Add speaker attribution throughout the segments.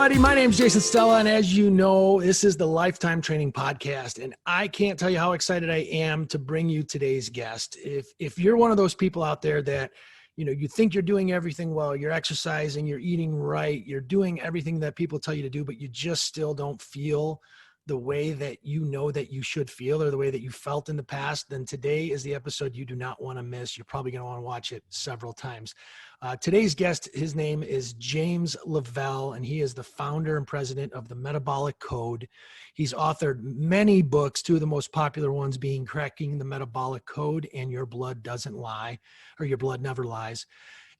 Speaker 1: everybody. My name is Jason Stella, and as you know, this is the Lifetime Training Podcast, and I can't tell you how excited I am to bring you today's guest. If you're one of those people out there that, you know, you think you're doing everything well, you're exercising, you're eating right, you're doing everything that people tell you to do, but you just still don't feel the way that you know that you should feel or the way that you felt in the past, then today is the episode you do not want to miss. You're probably going to want to watch it several times. Today's guest, his name is James LaValle, and he is the founder and president of the Metabolic Code. He's authored many books, two of the most popular ones being Cracking the Metabolic Code and Your Blood Doesn't Lie, or Your Blood Never Lies.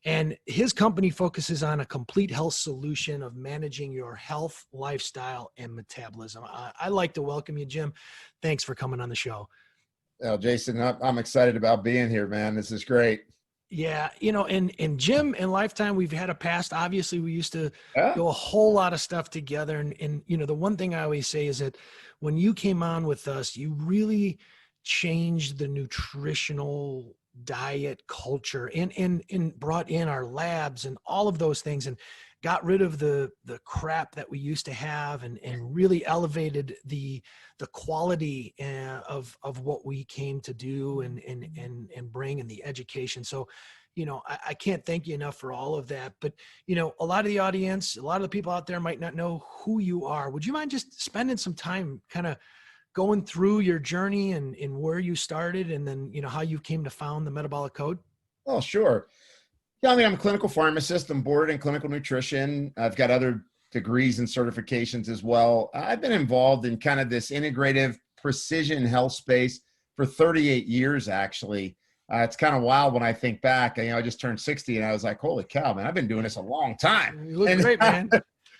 Speaker 1: And his company focuses on a complete health solution of managing your health, lifestyle, and metabolism. I'd like to welcome you, Jim. Thanks for coming on the show.
Speaker 2: Oh, Jason, I'm excited about being here, man. This is great.
Speaker 1: Yeah, you know, and Jim and Lifetime, we've had a past. Obviously, we used to do a whole lot of stuff together. And you know, the one thing I always say is that when you came on with us, you really changed the nutritional diet culture and brought in our labs and all of those things and got rid of the crap that we used to have and really elevated the quality of what we came to do and bring in the education. So, you know, I can't thank you enough for all of that. But, you know, a lot of the audience, a lot of the people out there might not know who you are. Would you mind just spending some time kind of going through your journey and where you started and then, you know, how you came to found the Metabolic Code?
Speaker 2: Oh, sure. Yeah, I mean, I'm a clinical pharmacist. I'm boarded in clinical nutrition. I've got other degrees and certifications as well. I've been involved in kind of this integrative precision health space for 38 years, actually. It's kind of wild when I think back. You know, I just turned 60 and I was like, holy cow, man, I've been doing this a long time.
Speaker 1: You look great, man.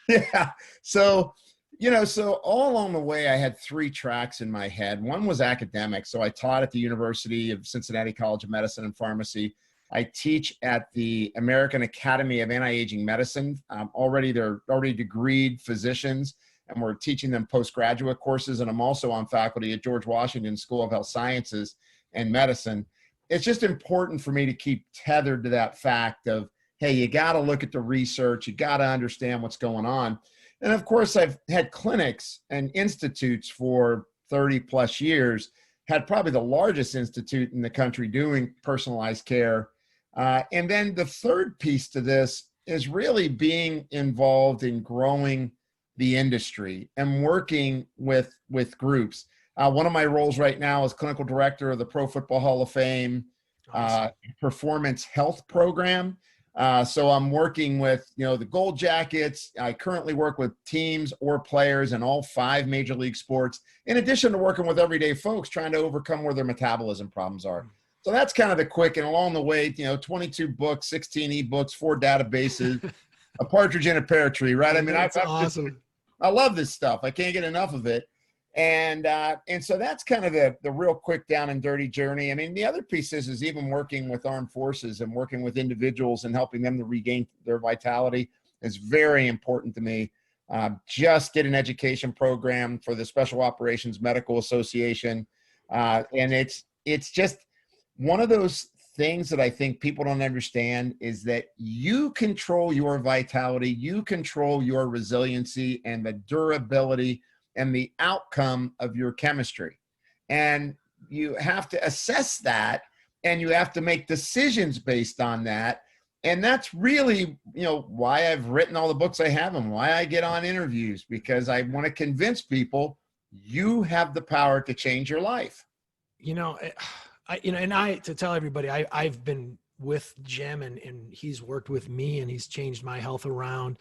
Speaker 2: Yeah. So, you know, so all along the way, I had three tracks in my head. One was academic. So I taught at the University of Cincinnati College of Medicine and Pharmacy. I teach at the American Academy of Anti-Aging Medicine. They're already degreed physicians, and we're teaching them postgraduate courses. And I'm also on faculty at George Washington School of Health Sciences and Medicine. It's just important for me to keep tethered to that fact of, hey, you got to look at the research. You got to understand what's going on. And of course, I've had clinics and institutes for 30 plus years, had probably the largest institute in the country doing personalized care. And then the third piece to this is really being involved in growing the industry and working with groups. One of my roles right now is clinical director of the Pro Football Hall of Fame Performance Health Program. So I'm working with, you know, the Gold Jackets. I currently work with teams or players in all 5 major league sports, in addition to working with everyday folks trying to overcome where their metabolism problems are. So that's kind of the quick, and along the way, you know, 22 books, 16 ebooks, 4 databases, a partridge in a pear tree, right? I mean,
Speaker 1: awesome.
Speaker 2: I love this stuff. I can't get enough of it. And so that's kind of the real quick down and dirty journey. I mean, the other piece is even working with armed forces and working with individuals and helping them to regain their vitality is very important to me. Just did an education program for the Special Operations Medical Association. And it's just one of those things that I think people don't understand is that you control your vitality, you control your resiliency and the durability and the outcome of your chemistry. And you have to assess that, and you have to make decisions based on that. And that's really, you know, why I've written all the books I have and why I get on interviews, because I want to convince people you have the power to change your life.
Speaker 1: You know, to tell everybody, I've been with Jim and he's worked with me and he's changed my health around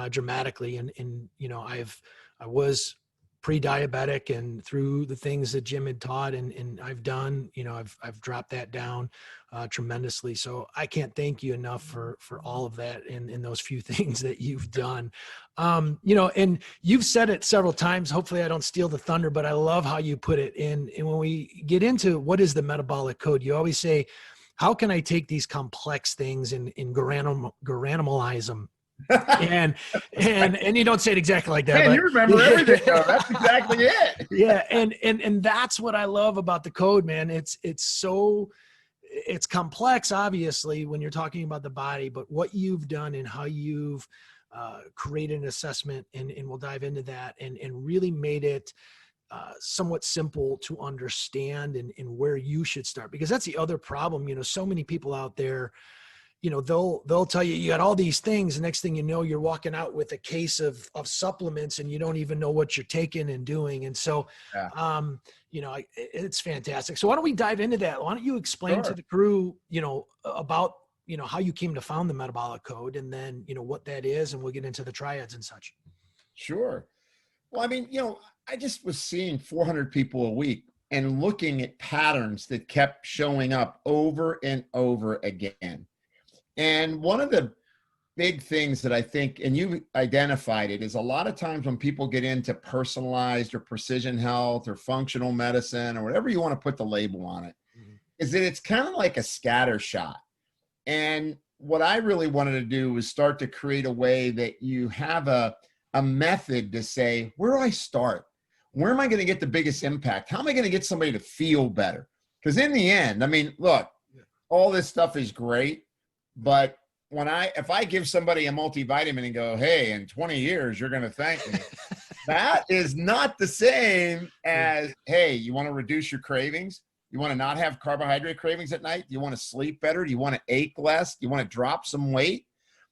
Speaker 1: dramatically. And, you know, I was pre-diabetic, and through the things that Jim had taught and I've done, you know, I've dropped that down tremendously. So I can't thank you enough for all of that and those few things that you've done. You know, and you've said it several times, hopefully I don't steal the thunder, but I love how you put it. And when we get into what is the metabolic code, you always say, how can I take these complex things and granularize them? and you don't say it exactly like that.
Speaker 2: Man,
Speaker 1: but
Speaker 2: you remember everything. Though. That's exactly it.
Speaker 1: Yeah, and that's what I love about the code, man. It's complex, obviously, when you're talking about the body, but what you've done and how you've created an assessment, and we'll dive into that, and really made it somewhat simple to understand, and where you should start, because that's the other problem. So many people out there, they'll tell you got all these things. The next thing you know, you're walking out with a case of supplements, and you don't even know what you're taking and doing. And so, it's fantastic. So why don't we dive into that? Why don't you explain to the crew, about, how you came to found the Metabolic Code, and then, what that is, and we'll get into the triads and such.
Speaker 2: Sure. Well, I mean, I just was seeing 400 people a week and looking at patterns that kept showing up over and over again. And one of the big things that I think, and you identified it, is a lot of times when people get into personalized or precision health or functional medicine or whatever you want to put the label on it, is that it's kind of like a scatter shot. And what I really wanted to do was start to create a way that you have a method to say, where do I start? Where am I going to get the biggest impact? How am I going to get somebody to feel better? Because in the end, I mean, look, all this stuff is great, but if I give somebody a multivitamin and go, hey, in 20 years, you're going to thank me, that is not the same as, hey, you want to reduce your cravings? You want to not have carbohydrate cravings at night? Do you want to sleep better? Do you want to ache less? Do you want to drop some weight?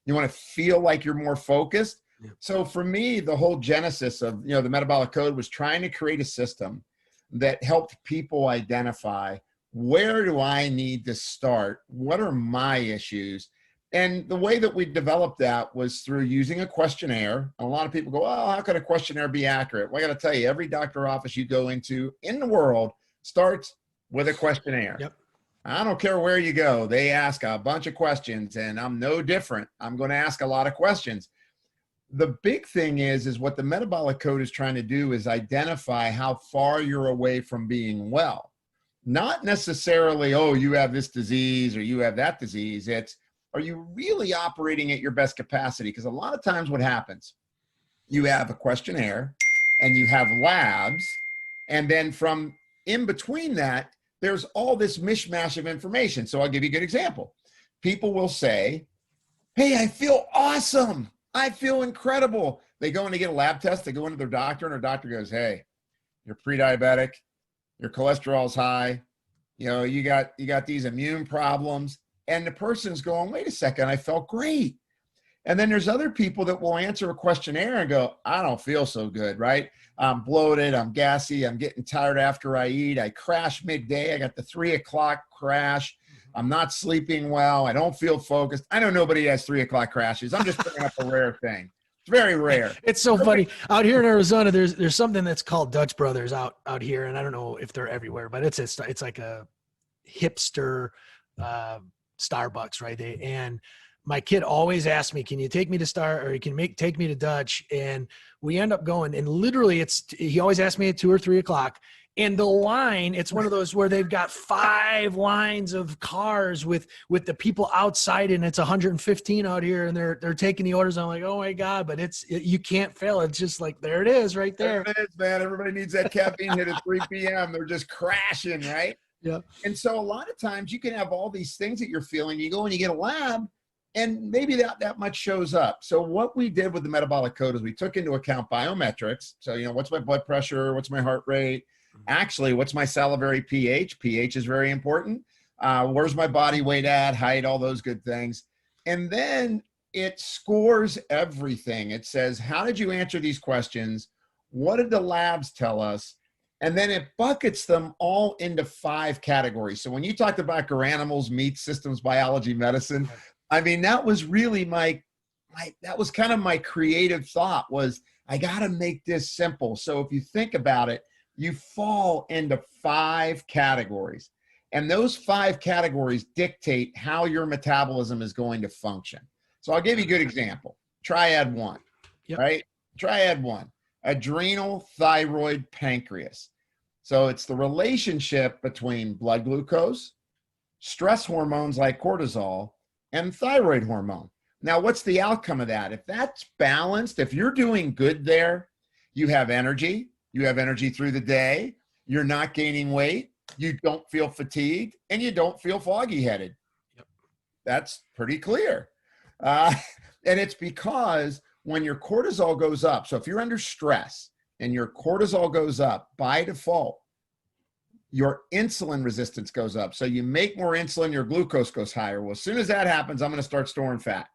Speaker 2: You want to feel like you're more focused? Yeah. So for me, the whole genesis of, the Metabolic Code was trying to create a system that helped people identify, where do I need to start? What are my issues? And the way that we developed that was through using a questionnaire. A lot of people go, oh, how could a questionnaire be accurate? Well, I got to tell you, every doctor office you go into in the world starts with a questionnaire.
Speaker 1: Yep.
Speaker 2: I don't care where you go. They ask a bunch of questions, and I'm no different. I'm going to ask a lot of questions. The big thing is what the Metabolic Code is trying to do is identify how far you're away from being well. Not necessarily, oh, you have this disease or you have that disease. It's, are you really operating at your best capacity? Because a lot of times what happens, you have a questionnaire and you have labs, and then from in between that, there's all this mishmash of information. So I'll give you a good example. People will say, hey, I feel awesome. I feel incredible. They go in to get a lab test. They go into their doctor, and their doctor goes, hey, you're pre-diabetic. Your cholesterol's high. You got these immune problems. And the person's going, wait a second, I felt great. And then there's other people that will answer a questionnaire and go, I don't feel so good, right? I'm bloated, I'm gassy, I'm getting tired after I eat, I crash midday, I got the 3 o'clock crash, I'm not sleeping well, I don't feel focused. I know nobody has 3 o'clock crashes. I'm just bringing up a rare thing. It's very rare.
Speaker 1: It's so funny. Out here in Arizona, there's something that's called Dutch Brothers out here, and I don't know if they're everywhere, but it's like a hipster Starbucks, right? And my kid always asks me, can you take me to take me to Dutch? And we end up going, and literally he always asks me at 2 or 3 o'clock. And the line, it's one of those where they've got 5 lines of cars with the people outside, and it's 115 out here, and they're taking the orders. I'm like, oh my God, but you can't fail. It's just like, there it is right there.
Speaker 2: There it is, man. Everybody needs that caffeine hit at 3 p.m. They're just crashing, right?
Speaker 1: Yeah.
Speaker 2: And so a lot of times you can have all these things that you're feeling. You go and you get a lab, and maybe that much shows up. So what we did with the Metabolic Code is we took into account biometrics. So, what's my blood pressure? What's my heart rate? Actually, what's my salivary pH? pH is very important. Where's my body weight at? Height, all those good things. And then it scores everything. It says, how did you answer these questions? What did the labs tell us? And then it buckets them all into 5 categories. So when you talked about animals, meat, systems, biology, medicine, I mean, that was really that was kind of my creative thought, was I got to make this simple. So if you think about it, you fall into 5 categories. And those 5 categories dictate how your metabolism is going to function. So I'll give you a good example. Triad 1, right? Triad 1, adrenal, thyroid, pancreas. So it's the relationship between blood glucose, stress hormones like cortisol, and thyroid hormone. Now, what's the outcome of that? If that's balanced, if you're doing good there, you have energy through the day, you're not gaining weight, you don't feel fatigued, and you don't feel foggy-headed. Yep. That's pretty clear. And it's because when your cortisol goes up, so if you're under stress and your cortisol goes up, by default, your insulin resistance goes up. So you make more insulin, your glucose goes higher. Well, as soon as that happens, I'm going to start storing fat.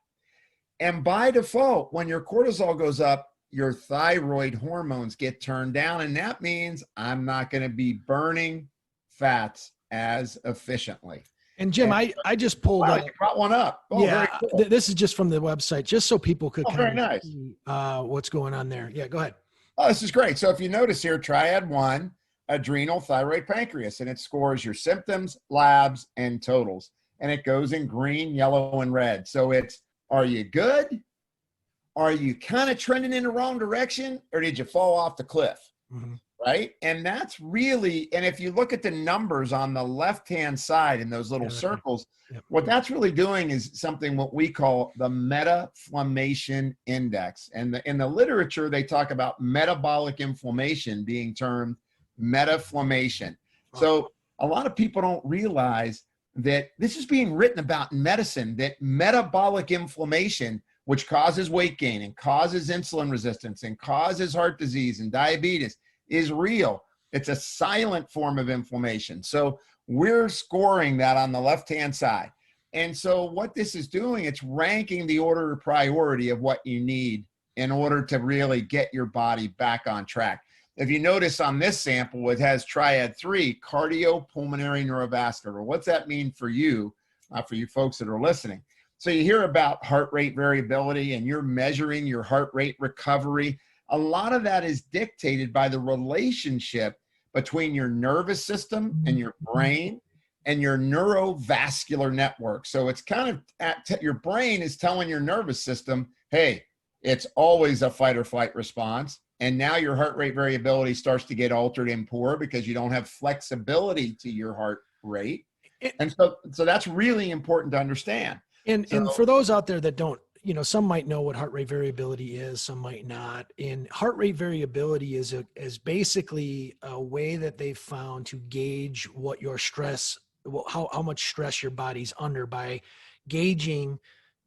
Speaker 2: And by default, when your cortisol goes up, your thyroid hormones get turned down. And that means I'm not going to be burning fats as efficiently.
Speaker 1: And Jim, I just pulled
Speaker 2: up. You brought one up.
Speaker 1: Oh, yeah, cool. This is just from the website, just so people could kind of see what's going on there. Yeah, go ahead.
Speaker 2: Oh, this is great. So if you notice here, triad 1, adrenal, thyroid, pancreas, and it scores your symptoms, labs, and totals. And it goes in green, yellow, and red. So it's, are you good? Are you kind of trending in the wrong direction? Or did you fall off the cliff? Mm-hmm. Right? And that's really, and if you look at the numbers on the left-hand side in those little circles, what that's really doing is something what we call the Metaflammation index. And in the literature, they talk about metabolic inflammation being termed Metaflammation. So a lot of people don't realize that this is being written about in medicine, that metabolic inflammation, which causes weight gain and causes insulin resistance and causes heart disease and diabetes, is real. It's a silent form of inflammation. So we're scoring that on the left-hand side. And so what this is doing, it's ranking the order of priority of what you need in order to really get your body back on track. If you notice on this sample, it has triad 3, cardiopulmonary neurovascular. Well, what's that mean for you folks that are listening? So you hear about heart rate variability and you're measuring your heart rate recovery. A lot of that is dictated by the relationship between your nervous system and your brain and your neurovascular network. So it's kind of, your brain is telling your nervous system, hey, it's always a fight or flight response. And now your heart rate variability starts to get altered and poor because you don't have flexibility to your heart rate. And so that's really important to understand.
Speaker 1: And for those out there that don't, some might know what heart rate variability is, some might not. And heart rate variability is basically a way that they've found to gauge what your stress, how much stress your body's under by gauging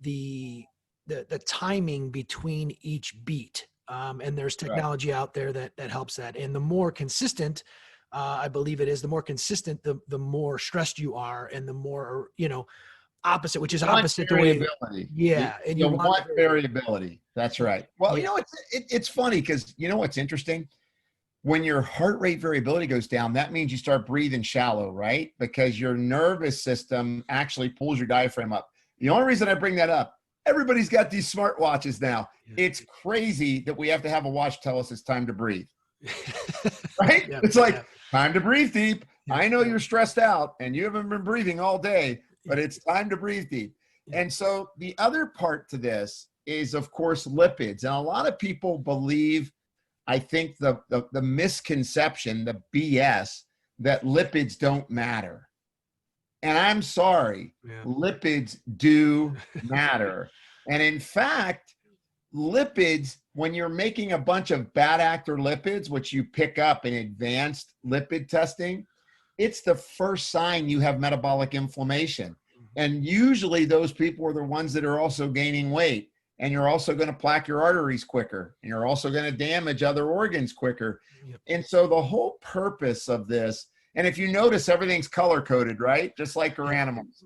Speaker 1: the timing between each beat. And there's technology out there that helps that. And the more consistent, I believe it is, the more consistent, the more stressed you are, and the more, opposite, which is opposite the way. Yeah. And
Speaker 2: you want variability. That's right. Well, it's funny because what's interesting? When your heart rate variability goes down, that means you start breathing shallow, right? Because your nervous system actually pulls your diaphragm up. The only reason I bring that up, everybody's got these smart watches now. It's crazy that we have to have a watch tell us it's time to breathe. Right? It's like, time to breathe deep. I know you're stressed out and you haven't been breathing all day, but it's time to breathe deep. And so the other part to this is, of course, lipids. And a lot of people believe, I think the misconception, the BS, that lipids don't matter. And I'm sorry, lipids do matter. And in fact, lipids, when you're making a bunch of bad actor lipids, which you pick up in advanced lipid testing, it's the first sign you have metabolic inflammation. And usually those people are the ones that are also gaining weight. And you're also going to plaque your arteries quicker. And you're also going to damage other organs quicker. And so the whole purpose of this, and if you notice, everything's color-coded, right? Just like our animals.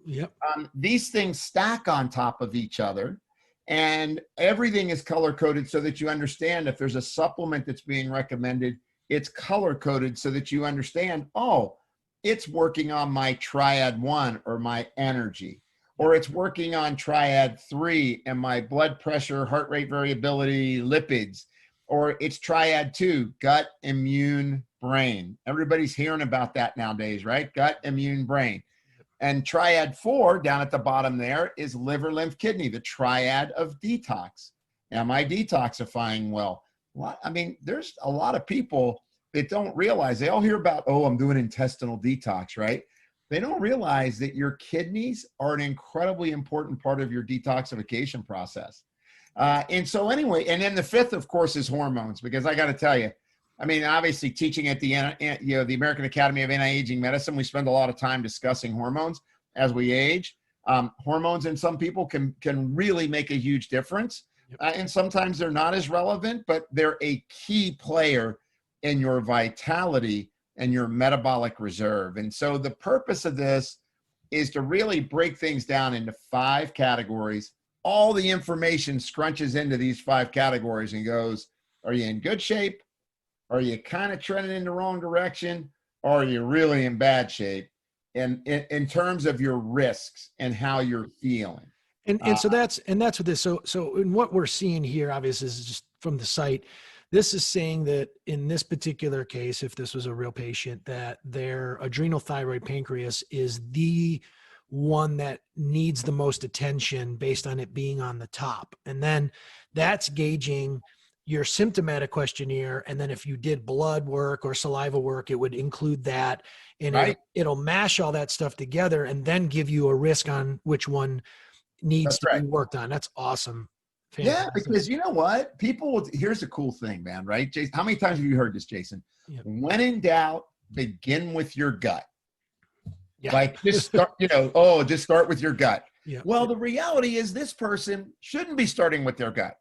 Speaker 2: These things stack on top of each other. And everything is color-coded so that you understand if there's a supplement that's being recommended, it's color-coded so that you understand, oh, it's working on my triad 1 or my energy, or it's working on triad 3 and my blood pressure, heart rate variability, lipids, or it's triad 2, gut, immune, brain. Everybody's hearing about that nowadays, right? Gut, immune, brain. And triad 4 down at the bottom there is liver, lymph, kidney, the triad of detox. Am I detoxifying well? I mean, there's a lot of people that don't realize, they all hear about, oh, I'm doing intestinal detox, right? They don't realize that your kidneys are an incredibly important part of your detoxification process. And so anyway, and then the fifth, of course, is hormones, because I got to tell you, I mean, obviously teaching at the American Academy of Anti-Aging Medicine, we spend a lot of time discussing hormones as we age. Hormones in some people can really make a huge difference. And sometimes they're not as relevant, but they're a key player in your vitality and your metabolic reserve. And so the purpose of this is to really break things down into 5 categories. All the information scrunches into these 5 categories and goes, are you in good shape? Are you kind of trending in the wrong direction? Or are you really in bad shape? And in terms of your risks and how you're feeling.
Speaker 1: And so that's what this, so in what we're seeing here, obviously, is just from the site. This is saying that in this particular case, if this was a real patient, that their adrenal, thyroid, pancreas is the one that needs the most attention based on it being on the top. And then that's gauging your symptomatic questionnaire. And then if you did blood work or saliva work, it would include that. And
Speaker 2: Right.
Speaker 1: it'll mash all that stuff together and then give you a risk on which one needs to be worked on. That's awesome. Fantastic.
Speaker 2: Yeah, because you know what? Here's the cool thing, man, right? Jason, how many times have you heard this, Jason?
Speaker 1: Yeah.
Speaker 2: When in doubt, begin with your gut.
Speaker 1: Yeah.
Speaker 2: Like just start, just start with your gut.
Speaker 1: Yeah.
Speaker 2: Well, the reality is this person shouldn't be starting with their gut.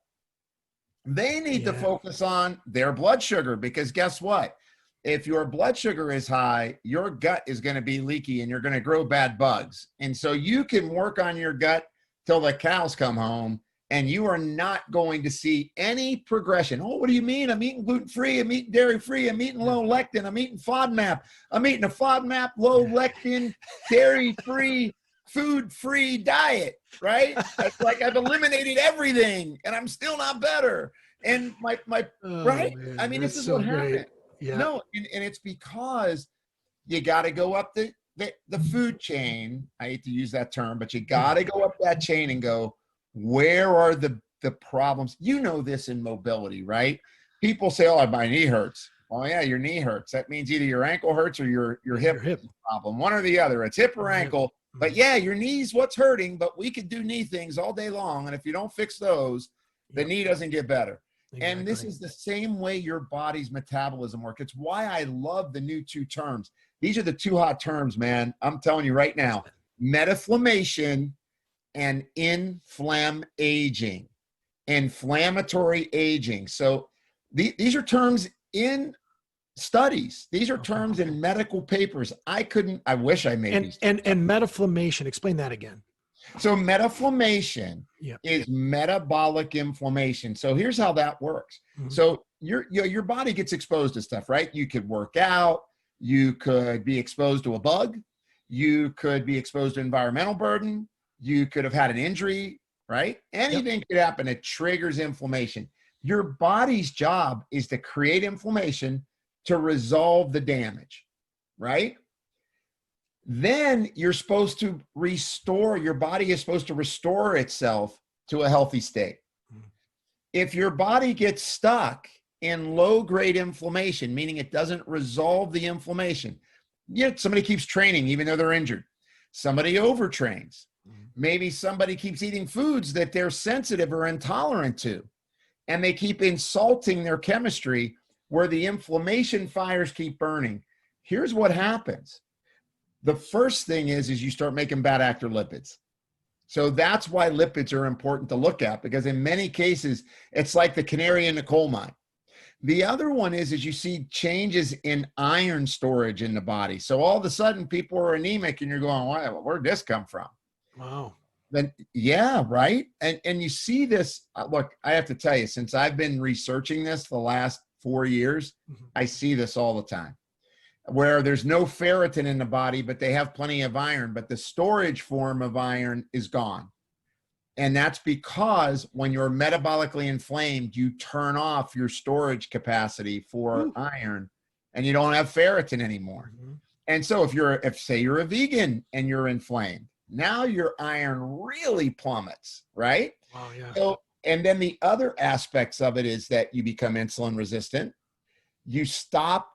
Speaker 2: They need to focus on their blood sugar, because guess what? If your blood sugar is high, your gut is going to be leaky and you're going to grow bad bugs. And so you can work on your gut till the cows come home, and you are not going to see any progression. Oh, what do you mean? I'm eating gluten-free. I'm eating dairy-free. I'm eating low lectin. I'm eating FODMAP. I'm eating a FODMAP, low lectin, dairy-free, food-free diet, right? It's like I've eliminated everything and I'm still not better. And right?
Speaker 1: Man,
Speaker 2: I mean, this is
Speaker 1: so
Speaker 2: what happened.
Speaker 1: great. Yeah.
Speaker 2: No, and it's because you got to go up the food chain. I hate to use that term, but you got to go up that chain and go, where are the problems? You know this in mobility, right? People say, oh, my knee hurts. Oh yeah, your knee hurts. That means either your ankle hurts or your hip problem, one or the other. It's hip or ankle. But yeah, your knee's what's hurting, but we could do knee things all day long. And if you don't fix those, the knee doesn't get better. Exactly. And this is the same way your body's metabolism works. It's why I love the new 2 terms. These are the 2 hot terms, man. I'm telling you right now, metaflammation and inflammatory aging. So these are terms in studies. These are terms in medical papers. I wish I made these.
Speaker 1: And metaflammation, explain that again.
Speaker 2: So metaflammation is metabolic inflammation. So here's how that works. Mm-hmm. So your body gets exposed to stuff, right? You could work out, you could be exposed to a bug, you could be exposed to environmental burden, you could have had an injury, right? Anything could happen. It triggers inflammation. Your body's job is to create inflammation to resolve the damage, right? Then you're supposed to restore, your body is supposed to restore itself to a healthy state. If your body gets stuck in low-grade inflammation, meaning it doesn't resolve the inflammation, somebody keeps training even though they're injured. Somebody overtrains. Maybe somebody keeps eating foods that they're sensitive or intolerant to, and they keep insulting their chemistry where the inflammation fires keep burning. Here's what happens. The first thing is you start making bad actor lipids. So that's why lipids are important to look at, because in many cases, it's like the canary in the coal mine. The other one is you see changes in iron storage in the body. So all of a sudden people are anemic and you're going, wow, where'd this come from?
Speaker 1: Wow.
Speaker 2: Then, yeah, right. And you see this, look, I have to tell you, since I've been researching this the last 4 years, I see this all the time, where there's no ferritin in the body, but they have plenty of iron, but the storage form of iron is gone. And that's because when you're metabolically inflamed, you turn off your storage capacity for iron and you don't have ferritin anymore. And so if say you're a vegan and you're inflamed, now your iron really plummets, right?
Speaker 1: Wow, yeah.
Speaker 2: So, and then the other aspects of it is that you become insulin resistant. You stop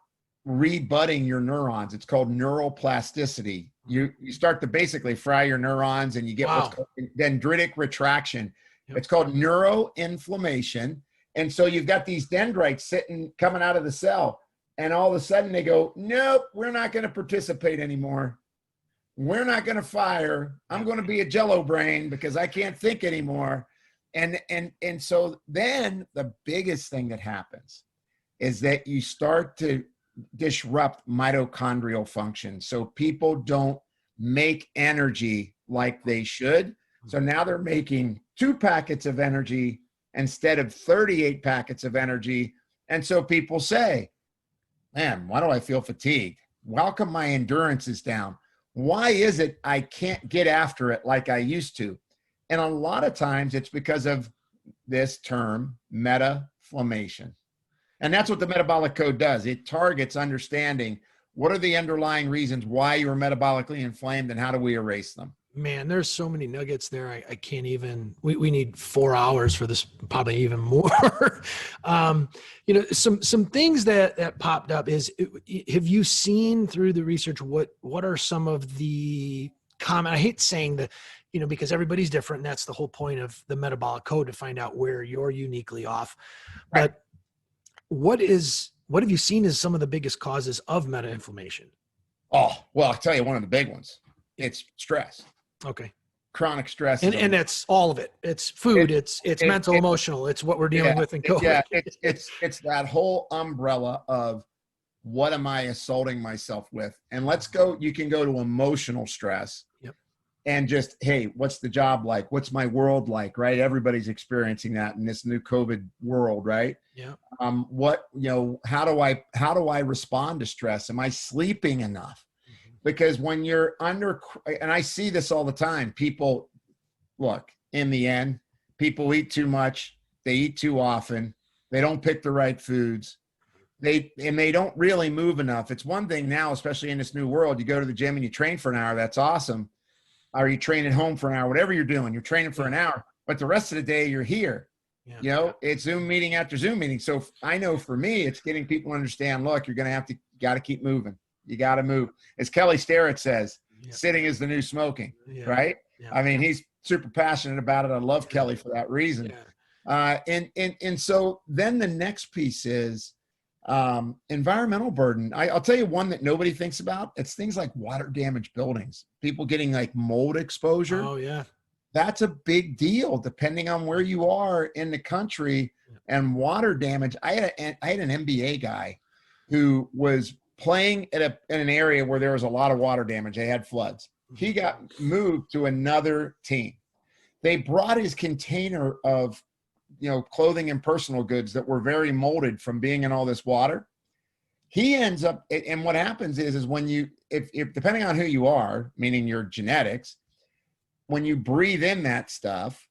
Speaker 2: rebudding your neurons. It's called neuroplasticity. You start to basically fry your neurons and you get what's called dendritic retraction. It's called neuroinflammation. And so you've got these dendrites coming out of the cell, and all of a sudden they go, nope, we're not going to participate anymore. We're not going to fire. I'm going to be a jello brain because I can't think anymore. And so then the biggest thing that happens is that you start to disrupt mitochondrial function. So people don't make energy like they should. So now they're making 2 packets of energy instead of 38 packets of energy. And so people say, man, why do I feel fatigued? How come my endurance is down? Why is it I can't get after it like I used to? And a lot of times it's because of this term, metaflammation. And that's what the metabolic code does. It targets understanding what are the underlying reasons why you're metabolically inflamed and how do we erase them?
Speaker 1: Man, there's so many nuggets there. I can't even, we need 4 hours for this, probably even more. Some things that popped up is, have you seen through the research, what are some of the common, I hate saying that, because everybody's different, and that's the whole point of the metabolic code, to find out where you're uniquely off.
Speaker 2: Right.
Speaker 1: But what have you seen as some of the biggest causes of meta inflammation?
Speaker 2: Oh, well, I'll tell you one of the big ones. It's stress.
Speaker 1: Okay.
Speaker 2: Chronic stress.
Speaker 1: And that's all of it. It's food. It's mental, emotional. It's what we're dealing with in COVID.
Speaker 2: Yeah, it's that whole umbrella of what am I assaulting myself with? And you can go to emotional stress.
Speaker 1: Yep.
Speaker 2: And just, hey, what's the job like? What's my world like? Right? Everybody's experiencing that in this new COVID world, right?
Speaker 1: Yeah.
Speaker 2: How do I respond to stress? Am I sleeping enough? Because when you're under, and I see this all the time, people, look, in the end, people eat too much, they eat too often, they don't pick the right foods, they don't really move enough. It's one thing now, especially in this new world, you go to the gym and you train for an hour, that's awesome. Or you train at home for an hour, whatever you're doing, you're training for an hour, but the rest of the day you're here. Yeah. It's Zoom meeting after Zoom meeting. So I know for me, it's getting people to understand, look, you're going to got to keep moving. You got to move. As Kelly Starrett says, sitting is the new smoking, right? Yeah. I mean, he's super passionate about it. I love Kelly for that reason. Yeah. And so then the next piece is environmental burden. I'll tell you one that nobody thinks about. It's things like water damaged buildings, people getting like mold exposure.
Speaker 1: Oh yeah.
Speaker 2: That's a big deal depending on where you are in the country. And water damage. I had an NBA guy who was playing in an area where there was a lot of water damage. They had floods. He got moved to another team. They brought his container of, clothing and personal goods that were very molded from being in all this water. He ends up, and what happens is when if depending on who you are, meaning your genetics, when you breathe in that stuff,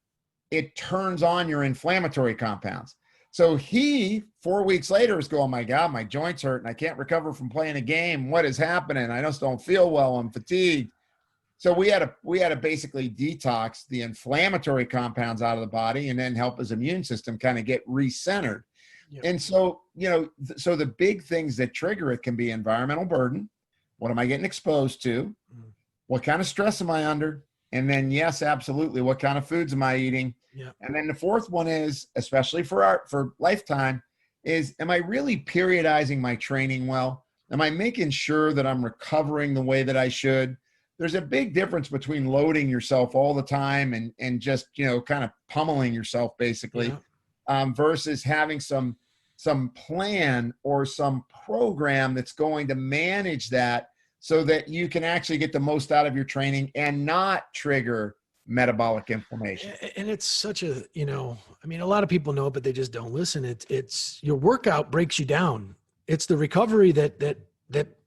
Speaker 2: it turns on your inflammatory compounds. So he, 4 weeks later, is going, oh my God, my joints hurt and I can't recover from playing a game. What is happening? I just don't feel well. I'm fatigued. So we had to basically detox the inflammatory compounds out of the body and then help his immune system kind of get recentered. Yep. And so, so the big things that trigger it can be environmental burden. What am I getting exposed to? What kind of stress am I under? And then, yes, absolutely, what kind of foods am I eating? Yeah. And then the fourth one is, especially for lifetime, is am I really periodizing my training well? Am I making sure that I'm recovering the way that I should? There's a big difference between loading yourself all the time and just, kind of pummeling yourself basically, versus having some plan or some program that's going to manage that so that you can actually get the most out of your training and not trigger metabolic inflammation.
Speaker 1: And it's such a, a lot of people know it, but they just don't listen. It's your workout breaks you down. It's the recovery that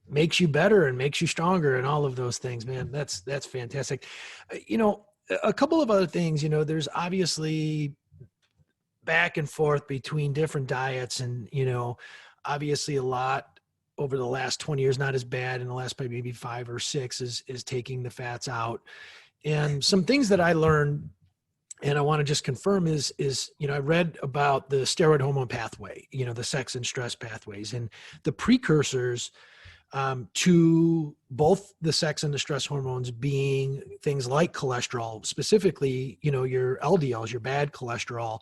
Speaker 1: makes you better and makes you stronger and all of those things, man. That's fantastic. A couple of other things, there's obviously back and forth between different diets and, obviously a lot over the last 20 years, not as bad in the last maybe 5 or 6 is taking the fats out. And some things that I learned, and I want to just confirm is, I read about the steroid hormone pathway, the sex and stress pathways, and the precursors to both the sex and the stress hormones being things like cholesterol, specifically, your LDLs, your bad cholesterol,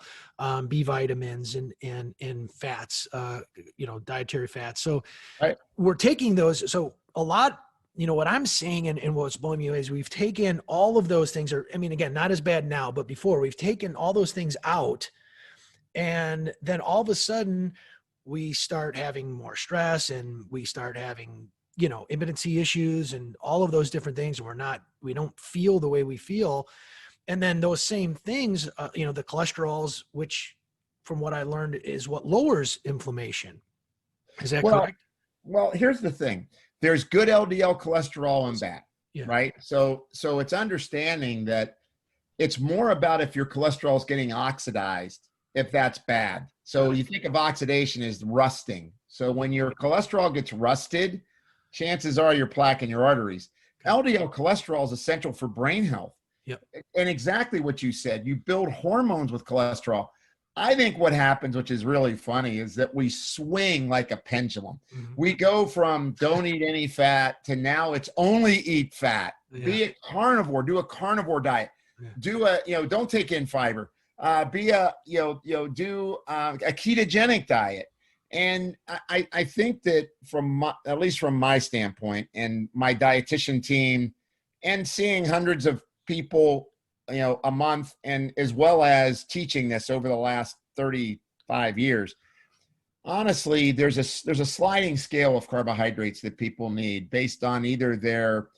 Speaker 1: B vitamins and fats, dietary fats. So we're taking those. So a lot, what I'm seeing and what's blowing me away is we've taken all of those things, or, I mean, again, not as bad now, but before we've taken all those things out. And then all of a sudden we start having more stress and we start having, impotency issues and all of those different things. We don't feel the way we feel. And then those same things, the cholesterols, which from what I learned is what lowers inflammation. Is that correct?
Speaker 2: Well, here's the thing. There's good LDL cholesterol and bad, right? So it's understanding that it's more about if your cholesterol is getting oxidized, if that's bad. So you think of oxidation as rusting. So when your cholesterol gets rusted, chances are you're plaquing your arteries. LDL cholesterol is essential for brain health.
Speaker 1: Yep.
Speaker 2: And exactly what you said, you build hormones with cholesterol. I think what happens, which is really funny, is that we swing like a pendulum. Mm-hmm. We go from don't eat any fat to now it's only eat fat. Yeah. Be a carnivore, do a carnivore diet. Yeah. Do don't take in fiber. Do a ketogenic diet. And I think that at least from my standpoint and my dietitian team and seeing hundreds of people a month, and as well as teaching this over the last 35 years, honestly, there's a sliding scale of carbohydrates that people need based on either their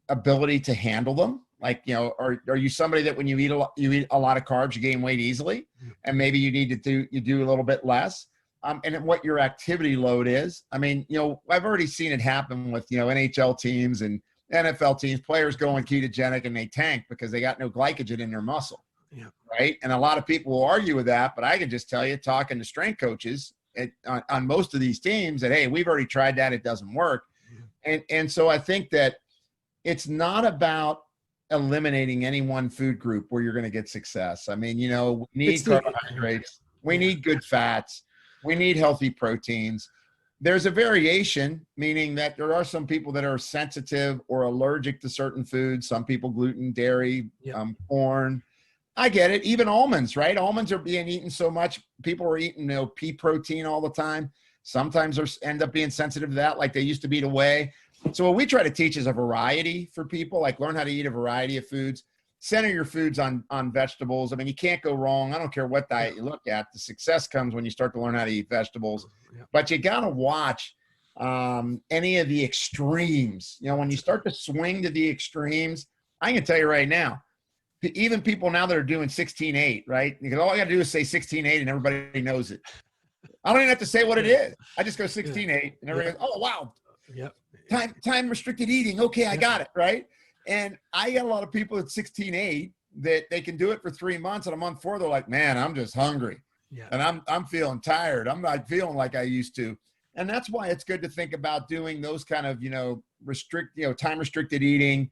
Speaker 2: ability to handle them. Like, are you somebody that when you eat a lot of carbs, you gain weight easily, and maybe you need to do a little bit less, and what your activity load is. I mean, I've already seen it happen with, NHL teams and NFL teams, players going ketogenic and they tank because they got no glycogen in their muscle. Yeah. Right. And a lot of people will argue with that, but I can just tell you, talking to strength coaches on most of these teams, that, hey, we've already tried that. It doesn't work. Yeah. And so I think that it's not about eliminating any one food group where you're going to get success. I mean, we need carbohydrates. We need good fats. We need healthy proteins. There's a variation, meaning that there are some people that are sensitive or allergic to certain foods. Some people gluten, dairy, corn. I get it. Even almonds, right? Almonds are being eaten so much. People are eating, pea protein all the time. Sometimes they end up being sensitive to that, like they used to be to whey. So what we try to teach is a variety for people, like learn how to eat a variety of foods. Center your foods on vegetables. I mean, you can't go wrong. I don't care what diet you look at. The success comes when you start to learn how to eat vegetables. But you got to watch any of the extremes. When you start to swing to the extremes, I can tell you right now, even people now that are doing 16-8, right? Because all I got to do is say 16-8 and everybody knows it. I don't even have to say what it is. I just go 16-8 and everybody goes, oh, wow. Yep. Time restricted eating. Okay, I got it, right? And I get a lot of people at 16-8 that they can do it for 3 months, and a month 4, they're like, man, I'm just hungry. Yeah. And I'm feeling tired. I'm not feeling like I used to. And that's why it's good to think about doing those kind of, time restricted eating,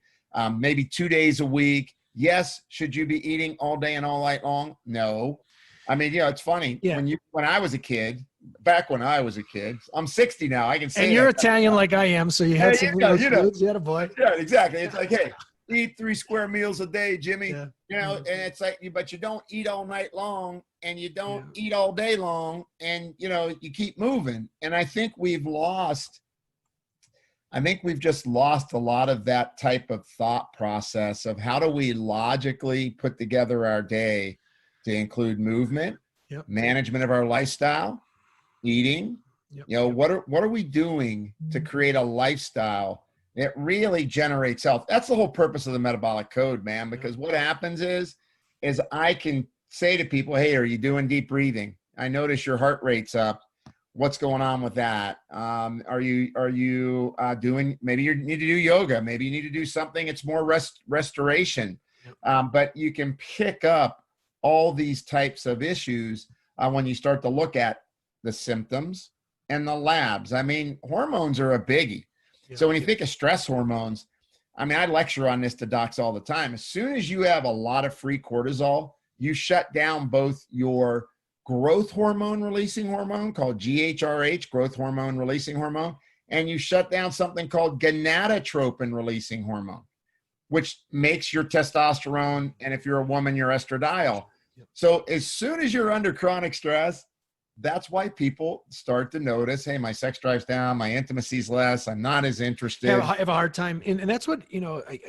Speaker 2: maybe 2 days a week. Yes. Should you be eating all day and all night long? No. I mean, it's funny. Yeah. When I was a kid, I'm 60 now. I can say.
Speaker 1: And you're Italian like I am, so you had some weird foods. You had a boy.
Speaker 2: Yeah, exactly. It's like, hey, eat 3 square meals a day, Jimmy. Yeah. And it's like, but you don't eat all night long, and you don't eat all day long, and you keep moving. And I think we've just lost a lot of that type of thought process of how do we logically put together our day to include movement, management of our lifestyle, eating. What are we doing to create a lifestyle that really generates health? That's the whole purpose of the metabolic code, man, because what happens is I can say to people, hey, are you doing deep breathing? I notice your heart rate's up. What's going on with that? Are you doing, maybe you need to do yoga. Maybe you need to do something. It's more restoration. But you can pick up all these types of issues when you start to look at the symptoms and the labs. I mean, hormones are a biggie. So when you think of stress hormones, I mean, I lecture on this to docs all the time. As soon as you have a lot of free cortisol, you shut down both your growth hormone releasing hormone called GHRH, growth hormone releasing hormone, and you shut down something called gonadotropin releasing hormone, which makes your testosterone, and if you're a woman, your estradiol. So as soon as you're under chronic stress, that's why people start to notice, hey, my sex drive's down, my intimacy's less, I'm not as interested.
Speaker 1: Have a hard time. And that's what,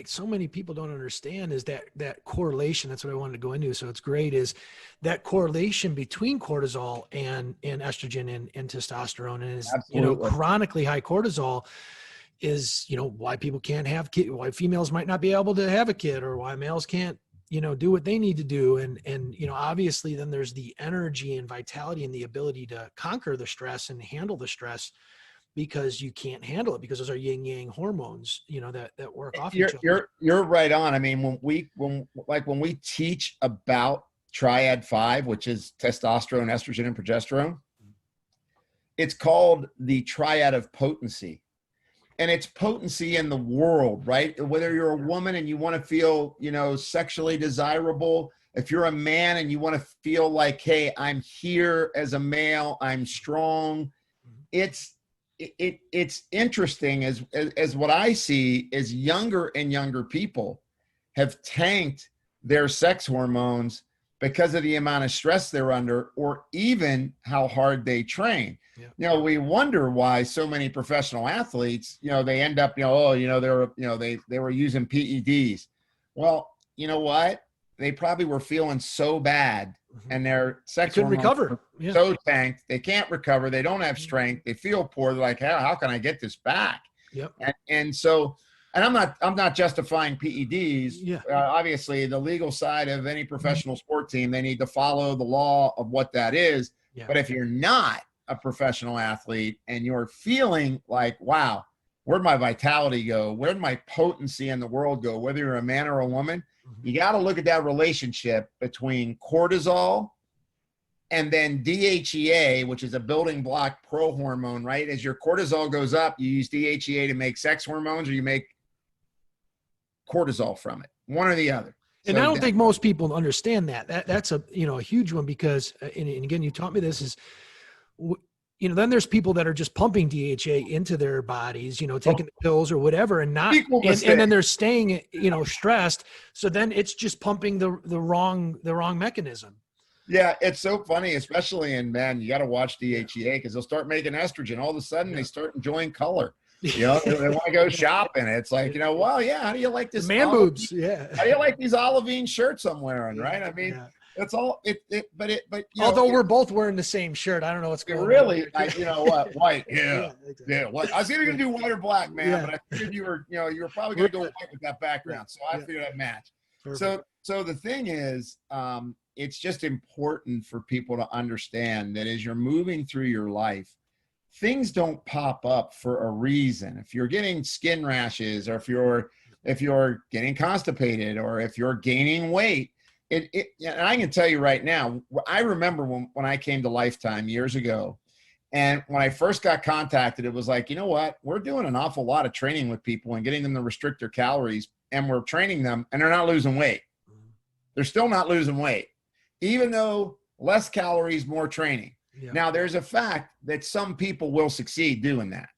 Speaker 1: so many people don't understand is that correlation. That's what I wanted to go into. So it's great is that correlation between cortisol and estrogen and testosterone. And is, chronically high cortisol is, why people can't have kids, why females might not be able to have a kid, or why males can't, do what they need to do. And, obviously then there's the energy and vitality and the ability to conquer the stress and handle the stress, because you can't handle it, because those are yin yang hormones, that work off each other.
Speaker 2: You're right on. I mean, when we teach about triad 5, which is testosterone, estrogen, and progesterone, it's called the triad of potency. And it's potency in the world, right? Whether you're a woman and you want to feel, sexually desirable, if you're a man and you want to feel like, hey, I'm here as a male, I'm strong. It's interesting as what I see is younger and younger people have tanked their sex hormones because of the amount of stress they're under, or even how hard they train. Yeah. We wonder why so many professional athletes, they end up, they were using PEDs. Well, you know what? They probably were feeling so bad, and their sex
Speaker 1: couldn't recover.
Speaker 2: So tanked, they can't recover. They don't have strength. They feel poor. They're like, how can I get this back?
Speaker 1: Yep.
Speaker 2: And I'm not justifying PEDs. Yeah. Obviously, the legal side of any professional sport team, they need to follow the law of what that is. Yeah. But if you're not a professional athlete and you're feeling like, wow, where'd my vitality go? Where'd my potency in the world go? Whether you're a man or a woman, you got to look at that relationship between cortisol and then DHEA, which is a building block pro-hormone, right? As your cortisol goes up, you use DHEA to make sex hormones, or you make cortisol from it, one or the other.
Speaker 1: And I don't think most people understand that. That's a huge one, because, and again, you taught me this, is, then there's people that are just pumping DHA into their bodies, taking the pills or whatever, and not, and then they're staying, stressed. So then it's just pumping the wrong mechanism.
Speaker 2: Yeah. It's so funny, especially in men. You got to watch DHEA, because they'll start making estrogen. All of a sudden they start enjoying color. They want to go shopping. It's like, well, yeah. How do you like this?
Speaker 1: Man boobs. Yeah.
Speaker 2: How do you like these olivine shirts I'm wearing? Right. I mean, that's all but
Speaker 1: although we're both wearing the same shirt, I don't know what's going on.
Speaker 2: Really, white. Yeah. Yeah. What? I was either going to do white or black, man, but I figured you were probably going to go white with that background. So I figured I'd match. Perfect. So the thing is, it's just important for people to understand that as you're moving through your life, things don't pop up for a reason. If you're getting skin rashes, or if you're getting constipated, or if you're gaining weight, and I can tell you right now, I remember when I came to Lifetime years ago, and when I first got contacted, it was like, you know what? We're doing an awful lot of training with people and getting them to restrict their calories, and we're training them, and they're not losing weight. They're still not losing weight, even though less calories, more training. Yeah. Now, there's a fact that some people will succeed doing that.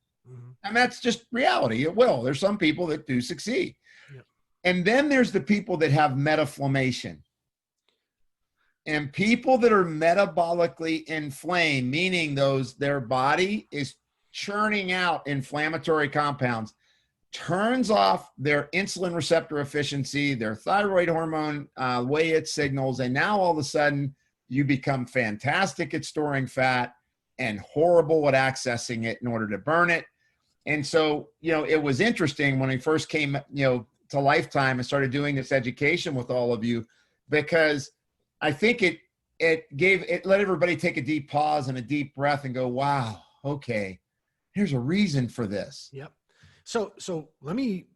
Speaker 2: And that's just reality. It will. There's some people that do succeed. Yeah. And then there's the people that have metaflammation. And people that are metabolically inflamed, meaning their body is churning out inflammatory compounds, turns off their insulin receptor efficiency, their thyroid hormone, way it signals, and now all of a sudden you become fantastic at storing fat and horrible at accessing it in order to burn it. And so, it was interesting when I first came, to Lifetime and started doing this education with all of you, because I think it let everybody take a deep pause and a deep breath and go, wow, okay, there's a reason for this.
Speaker 1: Yep. So let me,